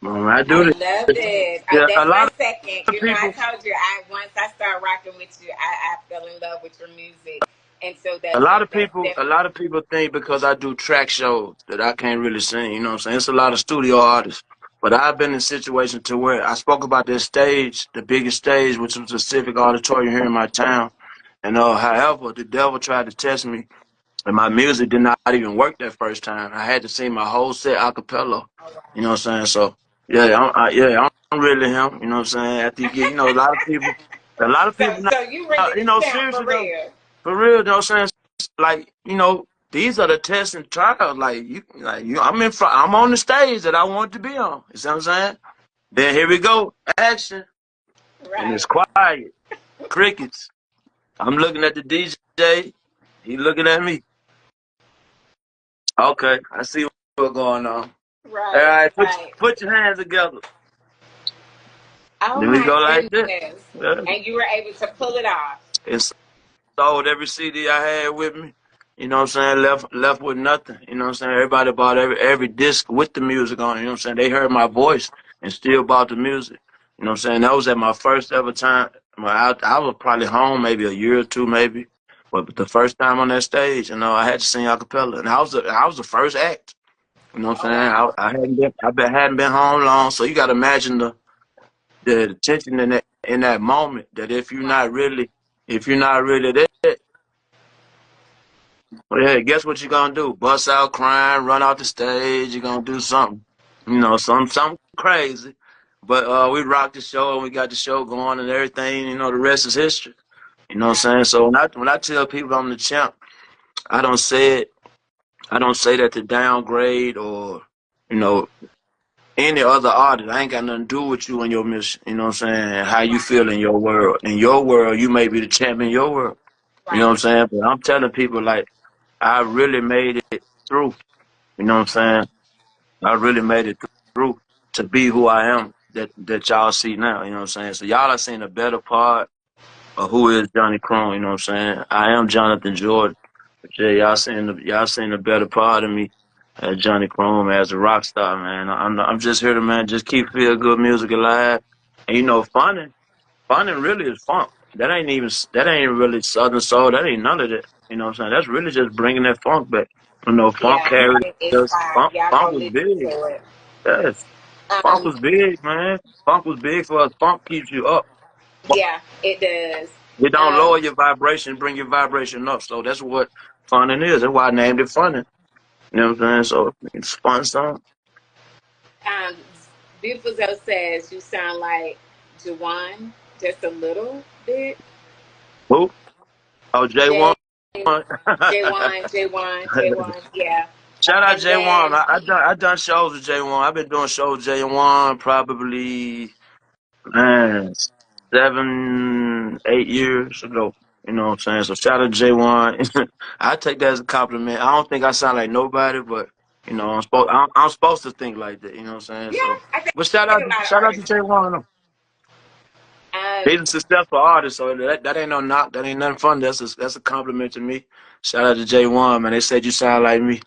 Come on, I I do this. love it. Yeah, a That's my lot second. of I people, told you, once I start rocking with you, I fell in love with your music, and so that's a definitely lot of people think because I do track shows that I can't really sing. You know what I'm saying? It's a lot of studio artists. But I've been in situations to where I spoke about this stage, the biggest stage, which was a civic auditorium here in my town. And however, the devil tried to test me. And my music did not even work that first time. I had to sing my whole set a cappella. You know what I'm saying? So I'm really him. You know what I'm saying? After you get, a lot of so. people, So you ready to champ for seriously though, real? for real, you know what I'm saying? Like, these are the tests and trials. I'm on the stage that I want to be on. You see what I'm saying? Then here we go, action, and it's Right. quiet, crickets. I'm looking at the DJ. He looking at me. Okay, I see what's going on. All Right. right, Right. put your hands together. Oh Then we my go like this. goodness! Yeah. And you were able to pull it off. And sold every CD I had with me. You know what I'm saying? Left with nothing. You know what I'm saying? Everybody bought every disc with the music on it. You know what I'm saying? They heard my voice and still bought the music. You know what I'm saying? That was at my first ever time. Well, I was probably home maybe a year or two, maybe. But the first time on that stage, I had to sing a cappella, and I was the first act. You know what Oh I'm saying? wow! Hadn't been home long, so you got to imagine the tension in that moment. That if you're not really there, well, yeah, guess what you're gonna do? Bust out crying, run off the stage. You're gonna do something, something crazy. But we rocked the show and we got the show going and everything. The rest is history. You know what I'm Right. saying? So when I tell people I'm the champ, I don't say it. I don't say that to downgrade or you know any other artist. I ain't got nothing to do with you and your mission. You know what I'm saying? How you Right. feel in your world. In your world, you may be the champ in your world. You know what I'm Right. saying? But I'm telling people like I really made it through. You know what I'm saying? I really made it through to be who I am that y'all see now. You know what I'm saying? So y'all are seeing a better part of who is Johnny Kroon. You know what I'm saying? I am Jonathan Jordan. But yeah, y'all seen the better part of me as Johnny Kroon as a rock star, man. I'm just here to man just keep feel good music alive. And you know, Funnin really is funk. That ain't really Southern soul. That ain't none of that. You know what I'm saying? That's really just bringing that funk back. You know, funk Yeah, carried it's us. fire. Y'all Funk go was listen big. to it. Yes, funk Um, was big, man. Funk was big for us. Funk keeps you up. yeah, it does. It don't Um, lower your vibration, bring your vibration up. So that's what funnin is. That's why I named it funnin. You know what I'm saying? So it's a fun song. um, Beautiful Zoe says you sound like Jawan just a little bit. Who? Oh, J, J1. J1. Yeah. Shout out And J1. then I done shows with J1. I've been doing shows with J1 probably man 7, 8 years ago. You know what I'm saying? So shout out J1. I take that as a compliment. I don't think I sound like nobody, but you know I'm supposed to think like that. You know what I'm saying? yeah, So, I think but a lot of shout out to artists. J1. Um, He's a successful artist, so that ain't no knock. That ain't nothing fun. That's a compliment to me. Shout out to J1, man. They said you sound like me.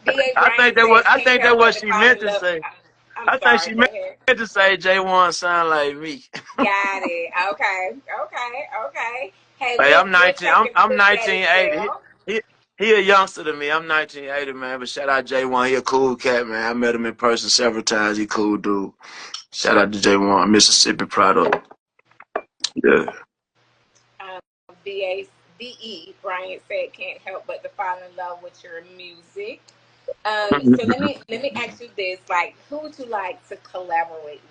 B.A. Bryant says I can't think that help what but to she fall meant in to love. say. I'm I think sorry. she Go meant ahead. to say J1 sound like me. Got it. Okay. Okay. Hey, Hey, we'll take and I'm put that as 1980. well. He a youngster than me. I'm 1980, man. But shout out J1. He a cool cat, man. I met him in person several times. He cool dude. Shout out to J1, Mississippi product. Yeah. Um, B.A. B.E. Bryant said can't help but to fall in love with your music. So let me ask you this: like, who would you like to collaborate,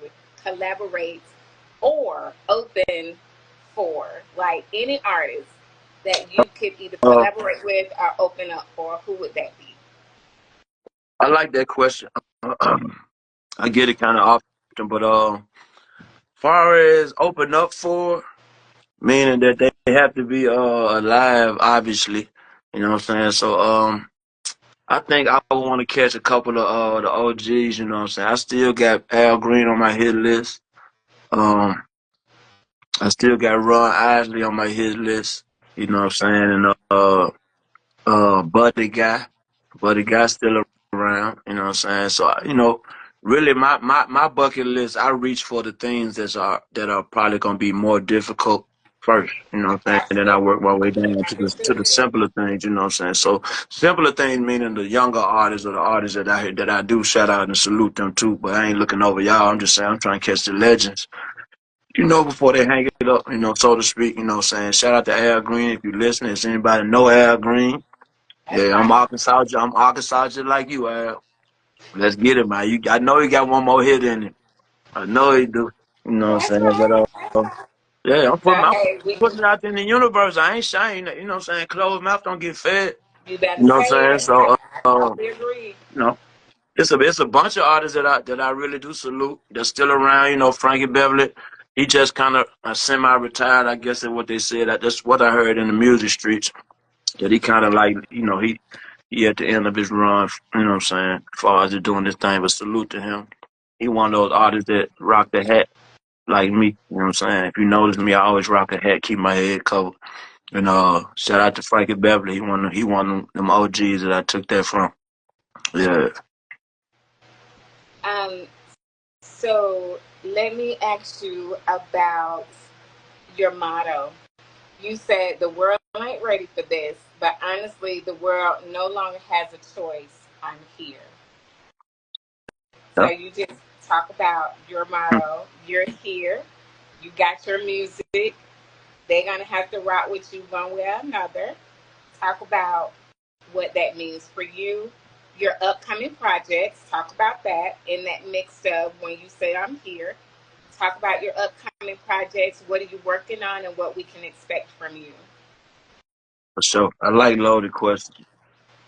or open for? Like any artist that you could either uh, collaborate with or open up for. Who would that be? I like that question. I get it kind of often, but far as open up for, meaning that they have to be alive, obviously. You know what I'm saying? So I think I want to catch a couple of the OGs. You know what I'm saying? I still got Al Green on my hit list. Um, I still got Ron Isley on my hit list. You know what I'm saying? And Buddy Guy. Buddy Guy's still around, you know what I'm saying? So you know, really my bucket list, I reach for the things that are probably gonna be more difficult first, you know what I'm saying? And then I Absolutely, work my way down to the understood. simpler things, you know what I'm saying? So simpler things meaning the younger artists or the artists that I do shout out and salute them too, but I ain't looking over y'all. I'm just saying I'm trying to catch the legends. You know, before they hang it up, you know, so to speak, you know what I'm saying? Shout out to Al Green if you listening. Does anybody know Al Green? That's Yeah, right. I'm Arkansas just like you, Al. Let's get it, man. I know he got one more hit in him. I know he do. You know what I'm That's saying? But right. That's right. yeah, So hey, putting it out there in the universe. I ain't shy. You know what I'm saying? Closed mouth don't get fed. you better You know what say I'm saying? it. So I totally agree. you know, it's a bunch of artists that I really do salute. They're still around. You know, Frankie Beverly. He just kind of semi-retired, I guess is what they said. That's what I heard in the music streets. That he kind of like, you know, he at the end of his run, you know what I'm saying, as far as he doing this thing, but salute to him. He one of those artists that rock the hat like me, you know what I'm saying? If you notice me, I always rock a hat, keep my head covered. And shout out to Frankie Beverly. He one of them OGs that I took that from. Yeah. Um, so let me ask you about your motto. You said the world ain't ready for this, but honestly, the world no longer has a choice. I'm here. So Yeah. you just talk about your motto. You're here. You got your music. They're gonna have to rock with you one way or another. Talk about what that means for you, your upcoming projects. Talk about that in that mix of when you say I'm here. Talk about your upcoming projects. What are you working on, and what we can expect from you. For sure. I like loaded questions.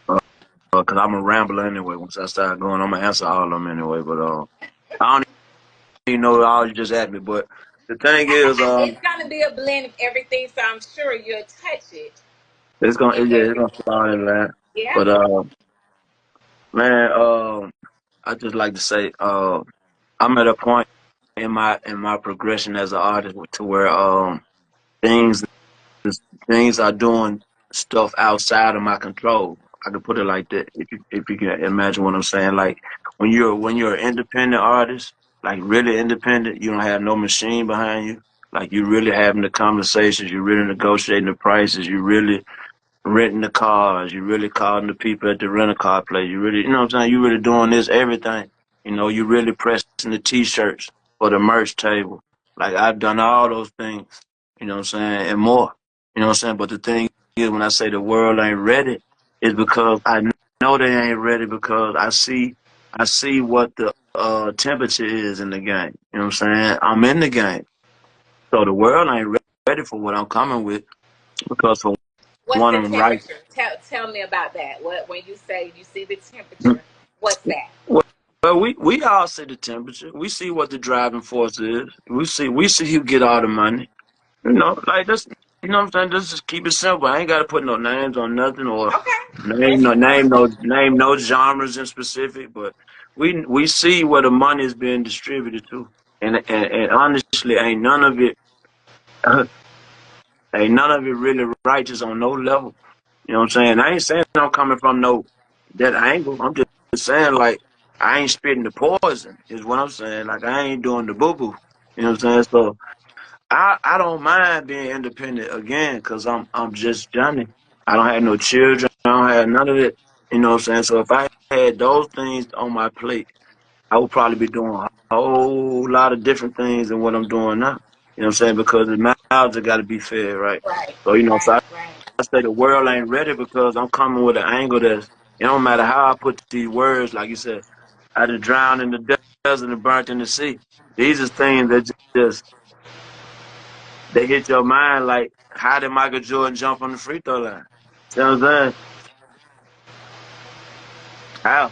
Cause I'm a rambler anyway. Once I start going, I'm gonna answer all of them anyway. But I don't even know all you just asked me, but the thing is, It's gonna be a blend of everything, so I'm sure you'll touch it in yeah, it's gonna everything. fall in line. Yeah. But man, I just like to say, I'm at a point in my progression as an artist to where things things are doing stuff outside of my control. I can put it like that. If you can imagine what I'm saying, like when you're an independent artist, like really independent, you don't have no machine behind you. Like you really having the conversations, you really negotiating the prices, you really renting the cars, you really calling the people at the rental car place. You really, you know what I'm saying? You really doing this everything. You know, you really pressing the t-shirts for the merch table. Like I've done all those things, you know what I'm saying, and more. You know what I'm saying? But the thing is, when I say the world ain't ready, is because I know they ain't ready because I see what the temperature is in the game. You know what I'm saying? I'm in the game, so the world ain't ready for what I'm coming with because for What's one, the I'm right. temperature? Tell me about that. What when you say you see the temperature? What's that? Well, we all see the temperature. We see what the driving force is. We see who get all the money. You know, like this. You know what I'm saying? Let's just keep it simple. I ain't got to put no names on nothing or Okay. Let's name no genres in specific. But we see where the money is being distributed to, and honestly, ain't none of it really righteous on no level. You know what I'm saying? I ain't saying I'm coming from no that angle. I'm just saying like I ain't spitting the poison is what I'm saying. Like I ain't doing the boo boo. You know what I'm saying? So I don't mind being independent again because I'm just Johnny. I don't have no children. I don't have none of it. You know what I'm saying? So if I had those things on my plate, I would probably be doing a whole lot of different things than what I'm doing now. You know what I'm saying? Because the mouths have got to be fed, right? right, So, you know, so right, right. I say the world ain't ready because I'm coming with an angle that's, it don't matter how I put these words, like you said, I done drowned in the desert and burnt in the sea. These are things that just, they hit your mind like, how did Michael Jordan jump on the free throw line? See what I'm saying? How?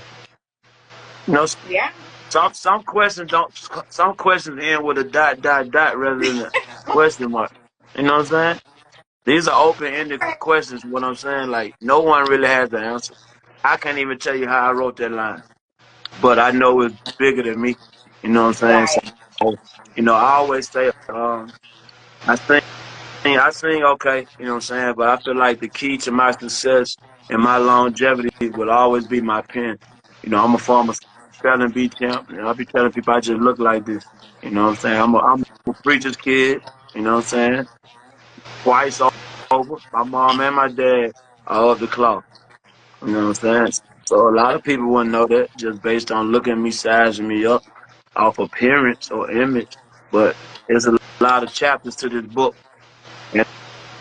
You know, Yeah. some questions don't, some questions end with a dot rather than a question mark. You know what I'm saying? These are open-ended questions. What I'm saying, like no one really has the answer. I can't even tell you how I wrote that line, but I know it's bigger than me. You know what I'm saying? Right. So, you know, I always say, I I sing okay. You know what I'm saying? But I feel like the key to my success and my longevity will always be my pen. You know, I'm a former spelling bee champ, and I'll be telling people I just look like this. You know what I'm saying? I'm a preacher's kid. You know what I'm saying? Twice over. My mom and my dad are of the cloth. You know what I'm saying? So a lot of people wouldn't know that just based on looking at me, sizing me up off appearance or image. But there's a lot of chapters to this book, and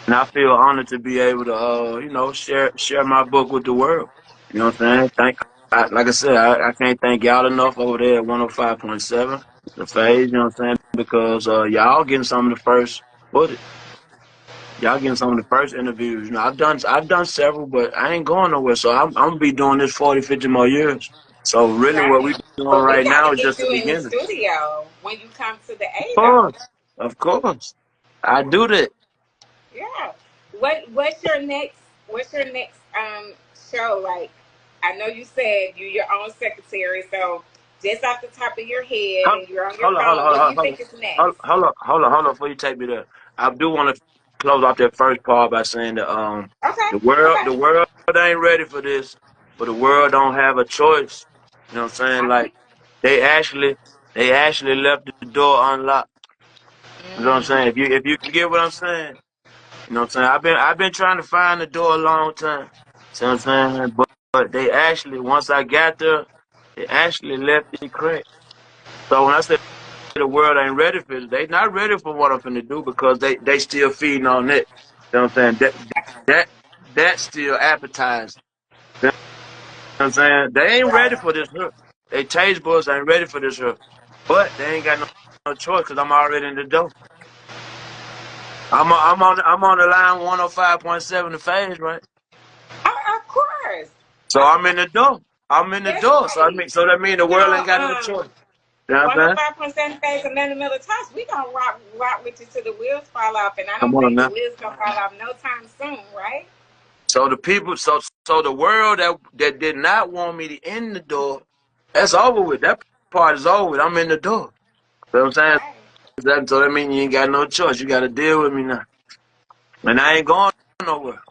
I feel honored to be able to, you know, share my book with the world. You know what I'm saying? Like I said, I can't thank y'all enough over there at 105.7, the phase. You know what I'm saying? Because y'all getting some of the first footage. Y'all getting some of the first interviews. You know, I've done several, but I ain't going nowhere. So I'm gonna be doing this 40, 50 more years. So really, what we Right. doing But we right got now to is get just the you in the beginning. studio when you come to the Of A though. course, of course, I do that. Yeah. What's your next show? Like I know you said you're your own secretary, so just off the top of your head Hold, and you're on your hold on, hold on, phone, hold what do on, you hold think on, is next? hold on before you take me there. I do want to close off that first part by saying that Okay. Okay. the world ain't ready for this, but the world don't have a choice. You know what I'm saying? Like Okay. they actually they actually left the door unlocked. You know what I'm saying? Mm. If you get what I'm saying, you know what I'm saying? I've been trying to find the door a long time. See what I'm saying? But they actually once I got there, they actually left it cracked. So when I say the world ain't ready for it, they not ready for what I'm finna do because they still feeding on it. You know what I'm saying? That that's still appetizing. You know what I'm saying? They ain't ready Right. for this hook. They taste buds ain't ready for this hook. But they ain't got no choice because I'm already in the door. I'm on the line 105.7 the phase, right? Of course. So I'm in the door. I'm in the That's door. right. So that means the world So ain't got no choice. You know what I'm saying? 105.7 phase and then the middle touch. We gonna rock with you till the wheels fall off, and I Come don't on think the now. wheels gonna fall off no time soon, right? So the people, so the world that did not want me to end the door, that's over with. That part is over with. I'm in the door. You know what I'm saying? Right. So that means you ain't got no choice. You got to deal with me now, and I ain't going nowhere.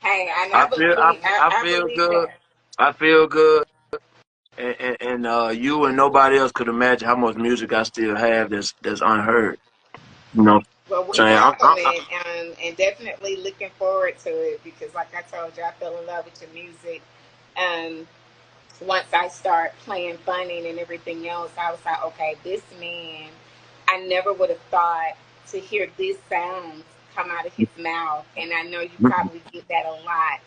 Hey, and I I feel, I, believe I I feel believe good. that. I feel good, and you and nobody else could imagine how much music I still have that's unheard. You know, what Well, we I'm saying welcome it and definitely looking forward to it because, like I told you, I fell in love with your music. Um, Once I start playing Funnin and everything else, I was like, okay, this man, I never would have thought to hear this sound come out of his mouth, and I know you probably get that a lot.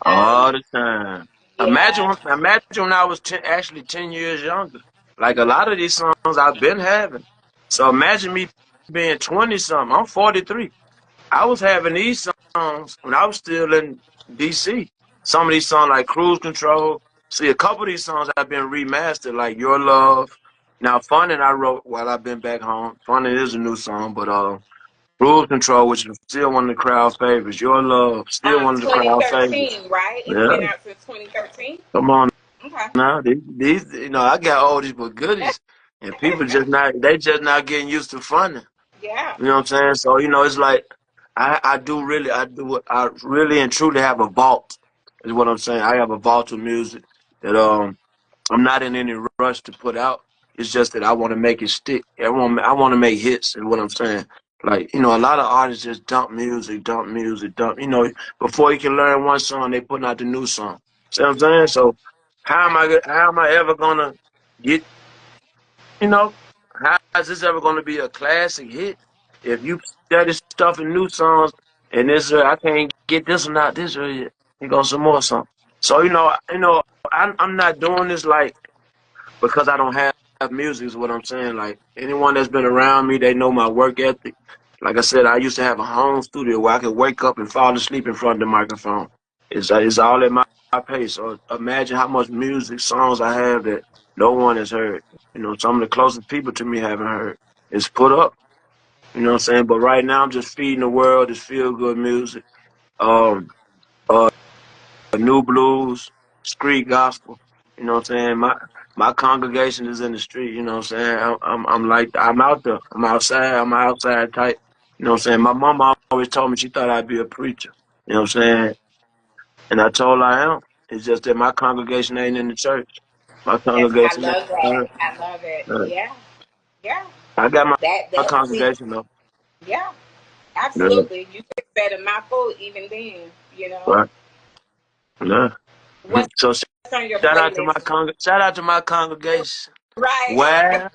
all the time. Yeah, Imagine when I was actually 10 years younger. Like a lot of these songs I've been having. So imagine me being 20 something. I'm 43. I was having these songs when I was still in DC. Some of these songs like Cruise Control. See, a couple of these songs have been remastered, like Your Love. Now, Funnin' I wrote while I've been back home. Funnin' is a new song, but Cruise Control, which is still one of the crowd favorites. Your Love, still one of the crowd favorites. 2013, right? It's Yeah, been out since 2013. come on Okay. now. These I got oldies but goodies. And people just not getting used to Funnin'. Yeah. You know what I'm saying? So, it's like I really and truly have a vault, is what I'm saying. I have a vault of music that I'm not in any rush to put out. It's just that I want to make it stick. I want to make hits, is what I'm saying. Like, a lot of artists just dump music, dump music, dump, before you can learn one song, they putting out the new song. See what I'm saying? Right. So Right. how am I ever gonna get you know, how is this ever going to be a classic hit if you study stuff in new songs and I can't get this one out this or yet. Here goes some more song. So I'm not doing this like because I don't have music is what I'm saying. Like anyone that's been around me, they know my work ethic. Like I said, I used to have a home studio where I could wake up and fall asleep in front of the microphone. It's all at my pace. So imagine how much music songs I have that no one has heard. Some of the closest people to me haven't heard. It's put up. You know what I'm saying? But right now, I'm just feeding the world this feel good music. Um, uh, new blues, street gospel. You know what I'm saying? My congregation is in the street. You know what I'm saying? I'm out there. I'm outside. I'm outside type. You know what I'm saying? My mom always told me she thought I'd be a preacher. You know what I'm saying? And I told her I am. It's just that my congregation ain't in the church. My I congregation love ain't. that. I love it. Yeah. Yeah. I got my That see. congregation though. Yeah. Yeah, Absolutely. You just said a mouthful even then. You know. right. Yeah. What's So on your shout out to playlist? shout out to my congregation. Right. Well,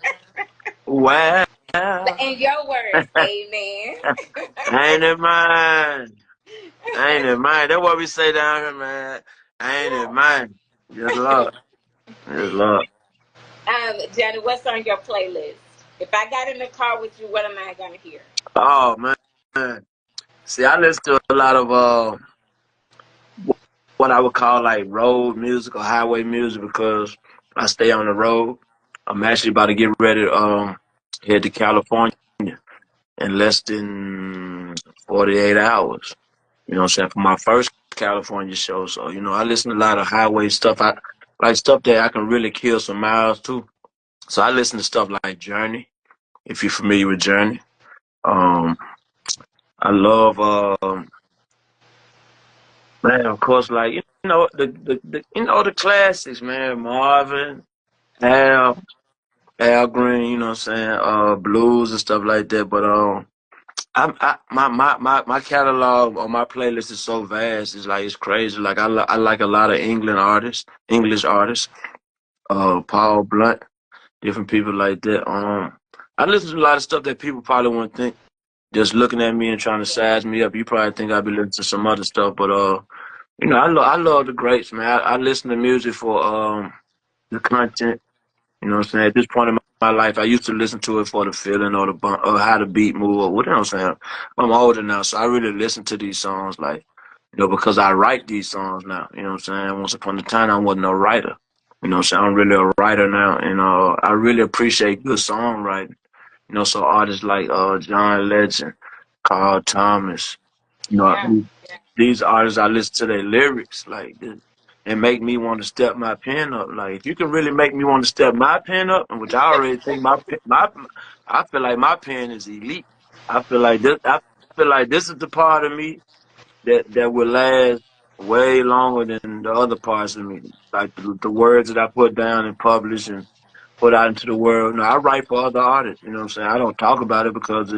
well, In your words, amen. ain't it mine? Ain't it mine? That's what we say down here, man. Ain't it Yeah. mine? Yes, Lord. Yes, Lord. Jenny, what's on your playlist? If I got in the car with you, what am I gonna hear? Oh man. See, I listen to a lot of what I would call like road music or highway music because I stay on the road. I'm actually about to get ready to head to California in less than 48 hours. You know what I'm saying? For my first California show. So, I listen to a lot of highway stuff. I like stuff that I can really kill some miles to. So I listen to stuff like Journey, if you're familiar with Journey. Um I love man, of course, like the classics, man. Marvin, Al, Al Green, you know what I'm saying? Blues and stuff like that. But my catalog on my playlist is so vast. It's crazy. Like I like a lot of English artists. Paul Blunt, different people like that. I listen to a lot of stuff that people probably wouldn't think. Just looking at me and trying to size me up, you probably think I'd be listening to some other stuff. But I love the greats, man. I listen to music for the content. You know what I'm saying? At this point in my life, I used to listen to it for the feeling or the bump or how the beat move or what I'm saying. I'm older now, so I really listen to these songs like, because I write these songs now. You know what I'm saying? Once upon a time, I wasn't a writer. You know, so I'm really a writer now, and I really appreciate good songwriting. You know, so artists like John Legend, Carl Thomas. You know, Yeah. these artists, I listen to their lyrics like this, and make me want to step my pen up. Like if you can really make me want to step my pen up, and which I already think I feel like my pen is elite. I feel like this. I feel like this is the part of me that will last way longer than the other parts of me. Like the words that I put down and publish and put out into the world. No, I write for other artists. You know what I'm saying? I don't talk about it because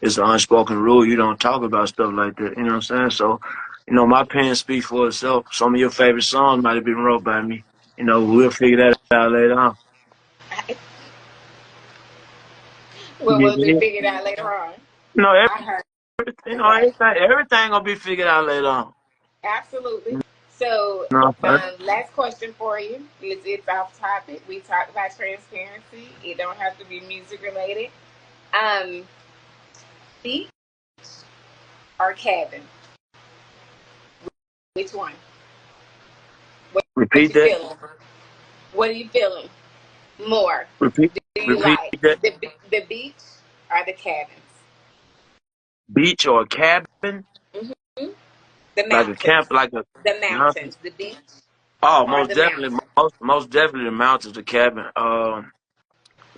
it's an unspoken rule. You don't talk about stuff like that. You know what I'm saying? So, you know, my pen speaks for itself. Some of your favorite songs might have been wrote by me. You know, we'll figure that out later on. Well, Yeah. we'll be figured out later on. You know, I heard. Right. everything gonna be figured out later on. Absolutely. So, You know, last question for you is it's off topic. We talked about transparency. It don't have to be music related. Um, beach or cabin? Which one? What repeat you that. feeling? What are you feeling more? Repeat. Do you Repeat like that. the beach or the cabins? Beach or cabin, Hmm. The like a camp, mountains. like a The mountain. mountains. The beach Oh, or most the definitely, mountains? most definitely the mountains, the cabin.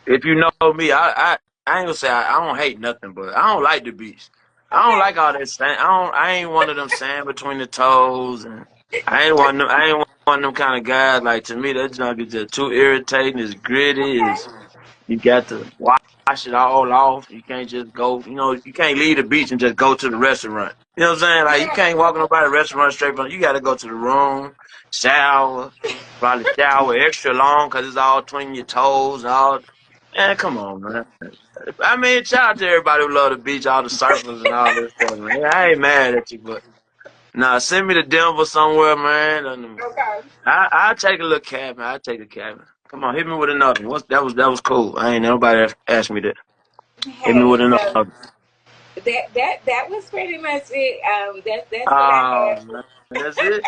If you know me, I ain't gonna say I don't hate nothing, but I don't like the beach. I don't Okay. like all that sand. I ain't one of them sand between the toes, and I ain't one of them kind of guys. Like to me, that junk is just too irritating. It's gritty. Okay. You got to wash it all off. You can't just go. You know, you can't leave the beach and just go to the restaurant. You know what I'm saying? Like you Yeah. can't walk nobody restaurant straight from. You got to go to the room, shower, probably shower extra long because it's all between your toes. All man, come on, man. I mean, shout out to everybody who love the beach, all the surfers and all this stuff, man. I ain't mad at you, but nah, send me to Denver somewhere, man. And Okay. I take a little cabin. I take a cabin. Come on, hit me with another one. That was cool. I ain't nobody asked me that. Hit me Hey, with so another. that was pretty much it. That's what I Oh had. man, that's it.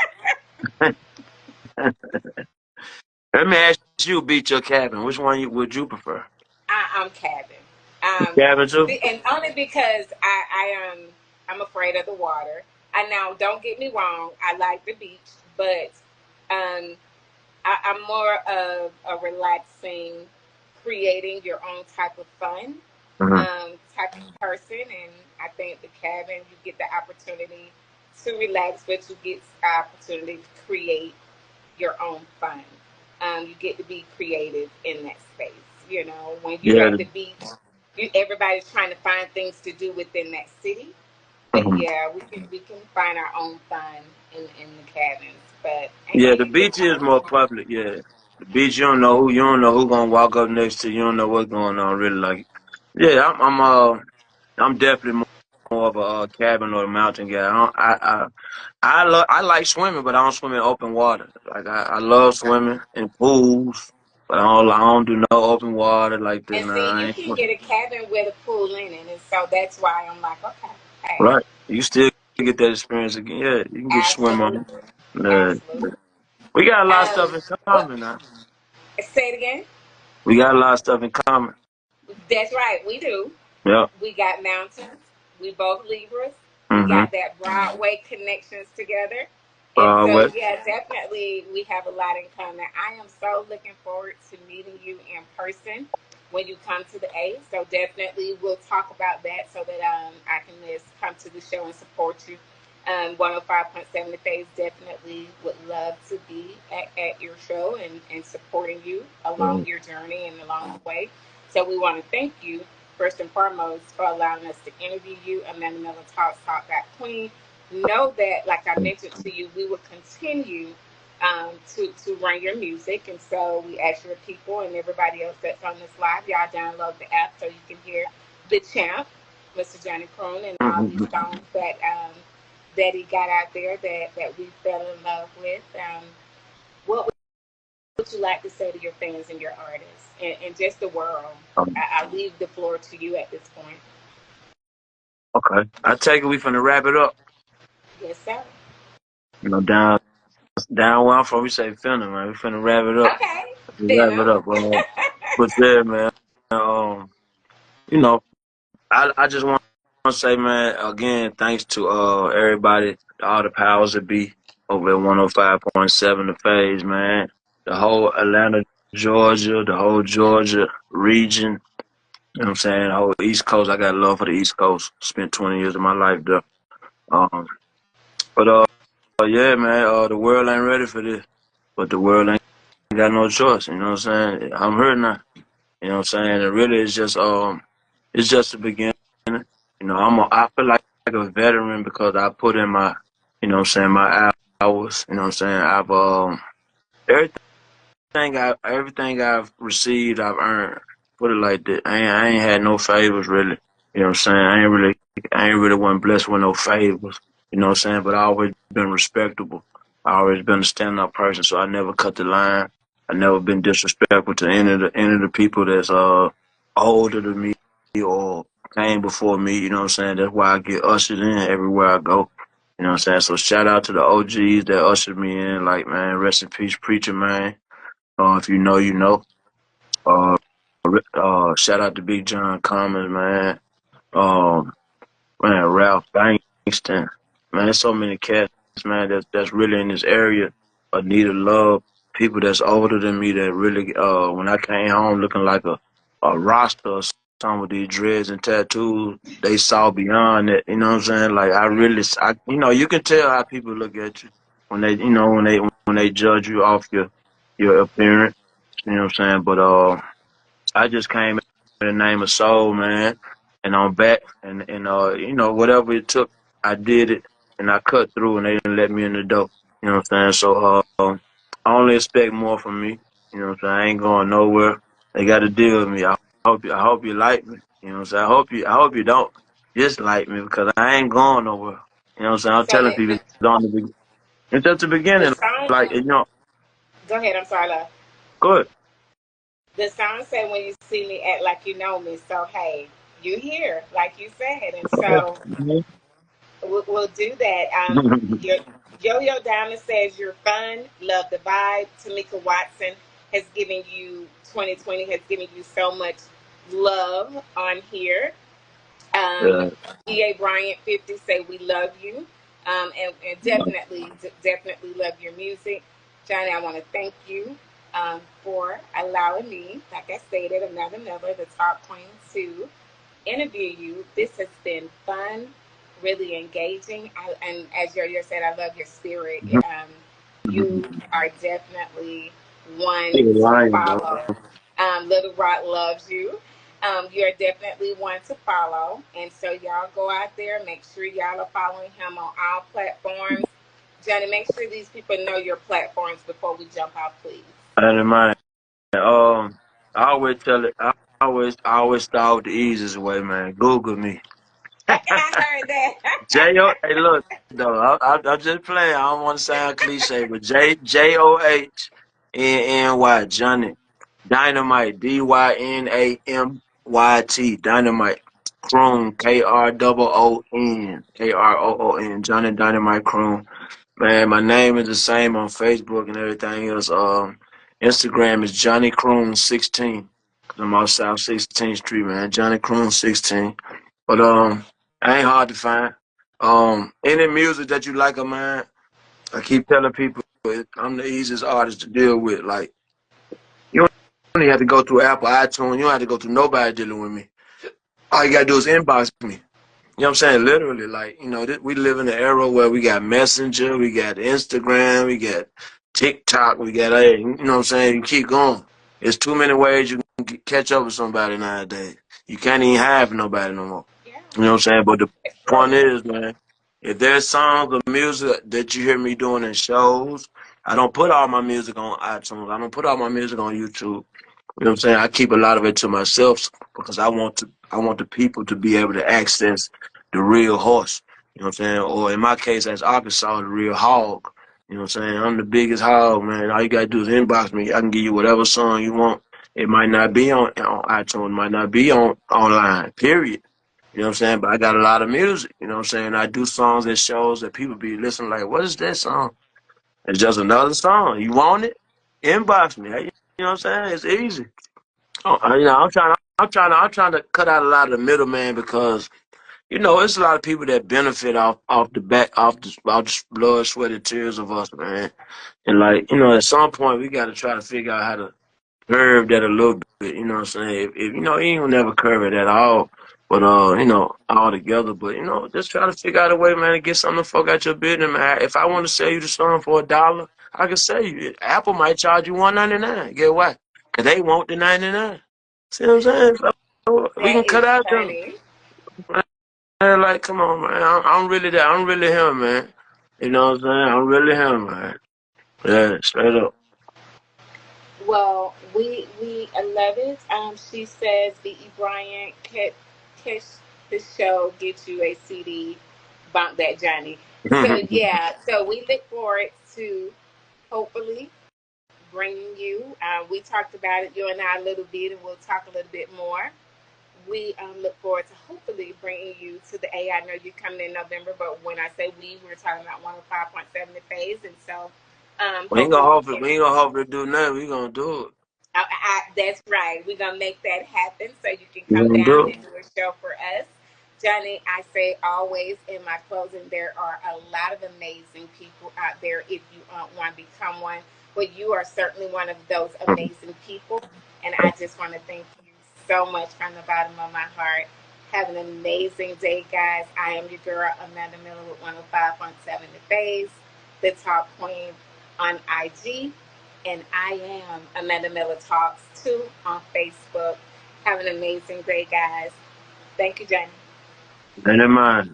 Let me ask you, beach or cabin? Which one would you prefer? I'm cabin. Um, Cabin too. and only because I'm afraid of the water. I now don't get me wrong. I like the beach, but um, I'm more of a relaxing, creating your own type of fun Hmm. type of person. And I think the cabin, you get the opportunity to relax, but you get the opportunity to create your own fun. You get to be creative in that space. You know, when you're Yeah. at the beach, everybody's trying to find things to do within that city. But Mhm. yeah, we can find our own fun in the cabins. But Yeah, the hey, beach is more public. Yeah, the beach you don't know who gonna walk up next to you. You don't know what's going on. Really, like, yeah, I'm definitely more of a cabin or a mountain guy. I like swimming, but I don't swim in open water. Like I love swimming in pools, but I don't do no open water like that. and see, Nah, I you ain't can swim. get a cabin with a pool in it, and so that's why I'm like, okay, hey, Right, you still get that experience again. Yeah, you can get swim on it. absolutely, Yeah. absolutely. We got a lot of stuff in What? common now. Say it again. We got a lot of stuff in common. That's right, we do. Yep. We got mountains. We both Libras. We Mm-hmm. got that Broadway connections together. And so, What? yeah, definitely we have a lot in common. I am so looking forward to meeting you in person when you come to the A. So definitely we'll talk about that so that I can just come to the show and support you. 105.7 The Phase definitely would love to be at your show and supporting you Mm-hmm. along your journey and along the way. So we want to thank you first and foremost for allowing us to interview you. Amanda Miller Talk That Queen. Know that, like I mentioned to you, we will continue to run your music. And so we ask your people and everybody else that's on this live, y'all download the app so you can hear the champ, Mr. Johnny Kroon, and all these Mm-hmm. songs that he got out there that we fell in love with. What would you like to say to your fans and your artists and just the world? I leave the floor to you at this point. Okay. I take it we finna wrap it up. Yes, sir. You know, down Down where I'm from, we say finna, man. We finna wrap it up. Okay, Wrap it Phenom. up. But yeah, man. You know, I just want to say, man, again, thanks to everybody, all the powers that be over at 105.7 The Phase, man. The whole Atlanta, Georgia, the whole Georgia region. You know what I'm saying? The whole East Coast. I got love for the East Coast. Spent 20 years of my life there. Um, but yeah, man. The world ain't ready for this, but the world ain't got no choice. You know what I'm saying? I'm here now. You know what I'm saying? And really, it's just the beginning. You know, I feel like a veteran because I put in my, you know what I'm saying, my hours. You know what I'm saying? Everything everything I've received, I've earned. Put it like that. I ain't had no favors really. You know what I'm saying? I ain't really wasn't blessed with no favors. You know what I'm saying? But I always been respectable. I always been a stand up person, so I never cut the line. I never been disrespectful to any of the people that's older than me or came before me. You know what I'm saying? That's why I get ushered in everywhere I go. You know what I'm saying? So shout out to the OGs that ushered me in. Like, man, rest in peace, preacher, man. If you know, you know. Uh, Shout out to Big John Commons, man. Um, Man, Ralph Bankston. Man, there's so many cats, man, that's really in this area of need of love. People that's older than me that really, when I came home looking like a roster or something with these dreads and tattoos, they saw beyond that. You know what I'm saying? Like you can tell how people look at you when they judge you off your appearance. You know what I'm saying? But I just came in the name of soul, man, and I'm back, and whatever it took, I did it, and I cut through, and they didn't let me in the door. You know what I'm saying? So I only expect more from me. You know what I'm saying? I ain't going nowhere. They got to deal with me. I hope you like me. You know what I'm saying? I hope you don't dislike me because I ain't going nowhere. You know what I'm saying? I'm So telling people it's just the the beginning. song. Like Go ahead. I'm sorry, love. good. The song said, "When you see me, act like you know me." So hey, you here, like you said, and so we'll do that. Your Yo-Yo Diamond says you're fun, love the vibe. Tamika Watson has given you 2020 has given you so much love on here. Yeah. EA Bryant 50 say we love you, and definitely love your music. Johnny, I want to thank you for allowing me, like I stated, another the top queen to interview you. This has been fun, really engaging. And as Yo said, I love your spirit. You are definitely one You're to lying, bro. follow. Little Rock loves you. You're definitely one to follow. And so y'all go out there, make sure y'all are following him on all platforms. Johnny, make sure these people know your platforms before we jump out, please. I didn't mind. I always tell it. I always start with the easiest way, man. Google me. I heard that. J-O. Hey, look, though. I'm just playing. I don't want to sound cliche, but Johnny Johnny Dynamite Dynamyt Dynamite Kroon Kroon Johnny Dynamite Kroon. Man, my name is the same on Facebook and everything else. Instagram is Johnny Kroon 16. Cause I'm on South 16th Street, man. Johnny Kroon 16. But I ain't hard to find. Any music that you like of mine, I keep telling people I'm the easiest artist to deal with. Like you don't even have to go through Apple iTunes. You don't have to go through nobody dealing with me. All you gotta do is inbox me. You know what I'm saying? Literally, like, we live in an era where we got Messenger, we got Instagram, we got TikTok, we got, hey, you know what I'm saying? You keep going. There's too many ways you can catch up with somebody nowadays. You can't even have nobody no more. Yeah, You know what I'm saying? But the it's point true. is, man, if there's songs or music that you hear me doing in shows, I don't put all my music on iTunes. I don't put all my music on YouTube. You know what I'm saying? I keep a lot of it to myself because I want the people to be able to access the real horse. You know what I'm saying? Or in my case as Arkansas, the real hog. You know what I'm saying? I'm the biggest hog, man. All you gotta do is inbox me. I can give you whatever song you want. It might not be on iTunes, might not be on online, period. You know what I'm saying? But I got a lot of music. You know what I'm saying? I do songs at shows that people be listening like, what is that song? It's just another song. You want it? Inbox me. You know what I'm saying? It's easy. Oh, you know, I'm trying to cut out a lot of the middleman because you know it's a lot of people that benefit off the blood, sweat, and tears of us, man. And like you know, at some point we got to try to figure out how to curve that a little bit. You know what I'm saying? If you know, you ain't gonna never curve it at all, but you know, all together. But you know, just try to figure out a way, man, to get something the fuck out your business, man. If I want to sell you the song for $1, I can sell you it. Apple might charge you 1.99. Get why? Cause they want the 99. See what I'm saying? So we That can is cut out them. funny. Man, like, come on, man. I'm really that. I'm really him, man. You know what I'm saying? I'm really him, man. Yeah, straight up. Well, we love it. She says, B.E. Bryant, catch the show, get you a CD, bump that Johnny. So yeah, so we look forward to hopefully bringing you. We talked about it, you and I, a little bit, and we'll talk a little bit more. We look forward to hopefully bringing you to the A. I know you're coming in November, but when I say we, we're talking about 105.7 the phase, and so hopefully we can. We ain't gonna hope to do nothing. We gonna do it. That's right. We're gonna make that happen so you can We come gonna down do and do a show for us. Johnny, I say always in my closing, there are a lot of amazing people out there if you want to become one. But you are certainly one of those it. amazing people. And I just want to thank you so much from the bottom of my heart. Have an amazing day, guys. I am your girl, Amanda Miller with 105.7 The Phase, the Talk Queen on IG. And I am Amanda Miller Talks too on Facebook. Have an amazing day, guys. Thank you, Jenny. Ain't it mine?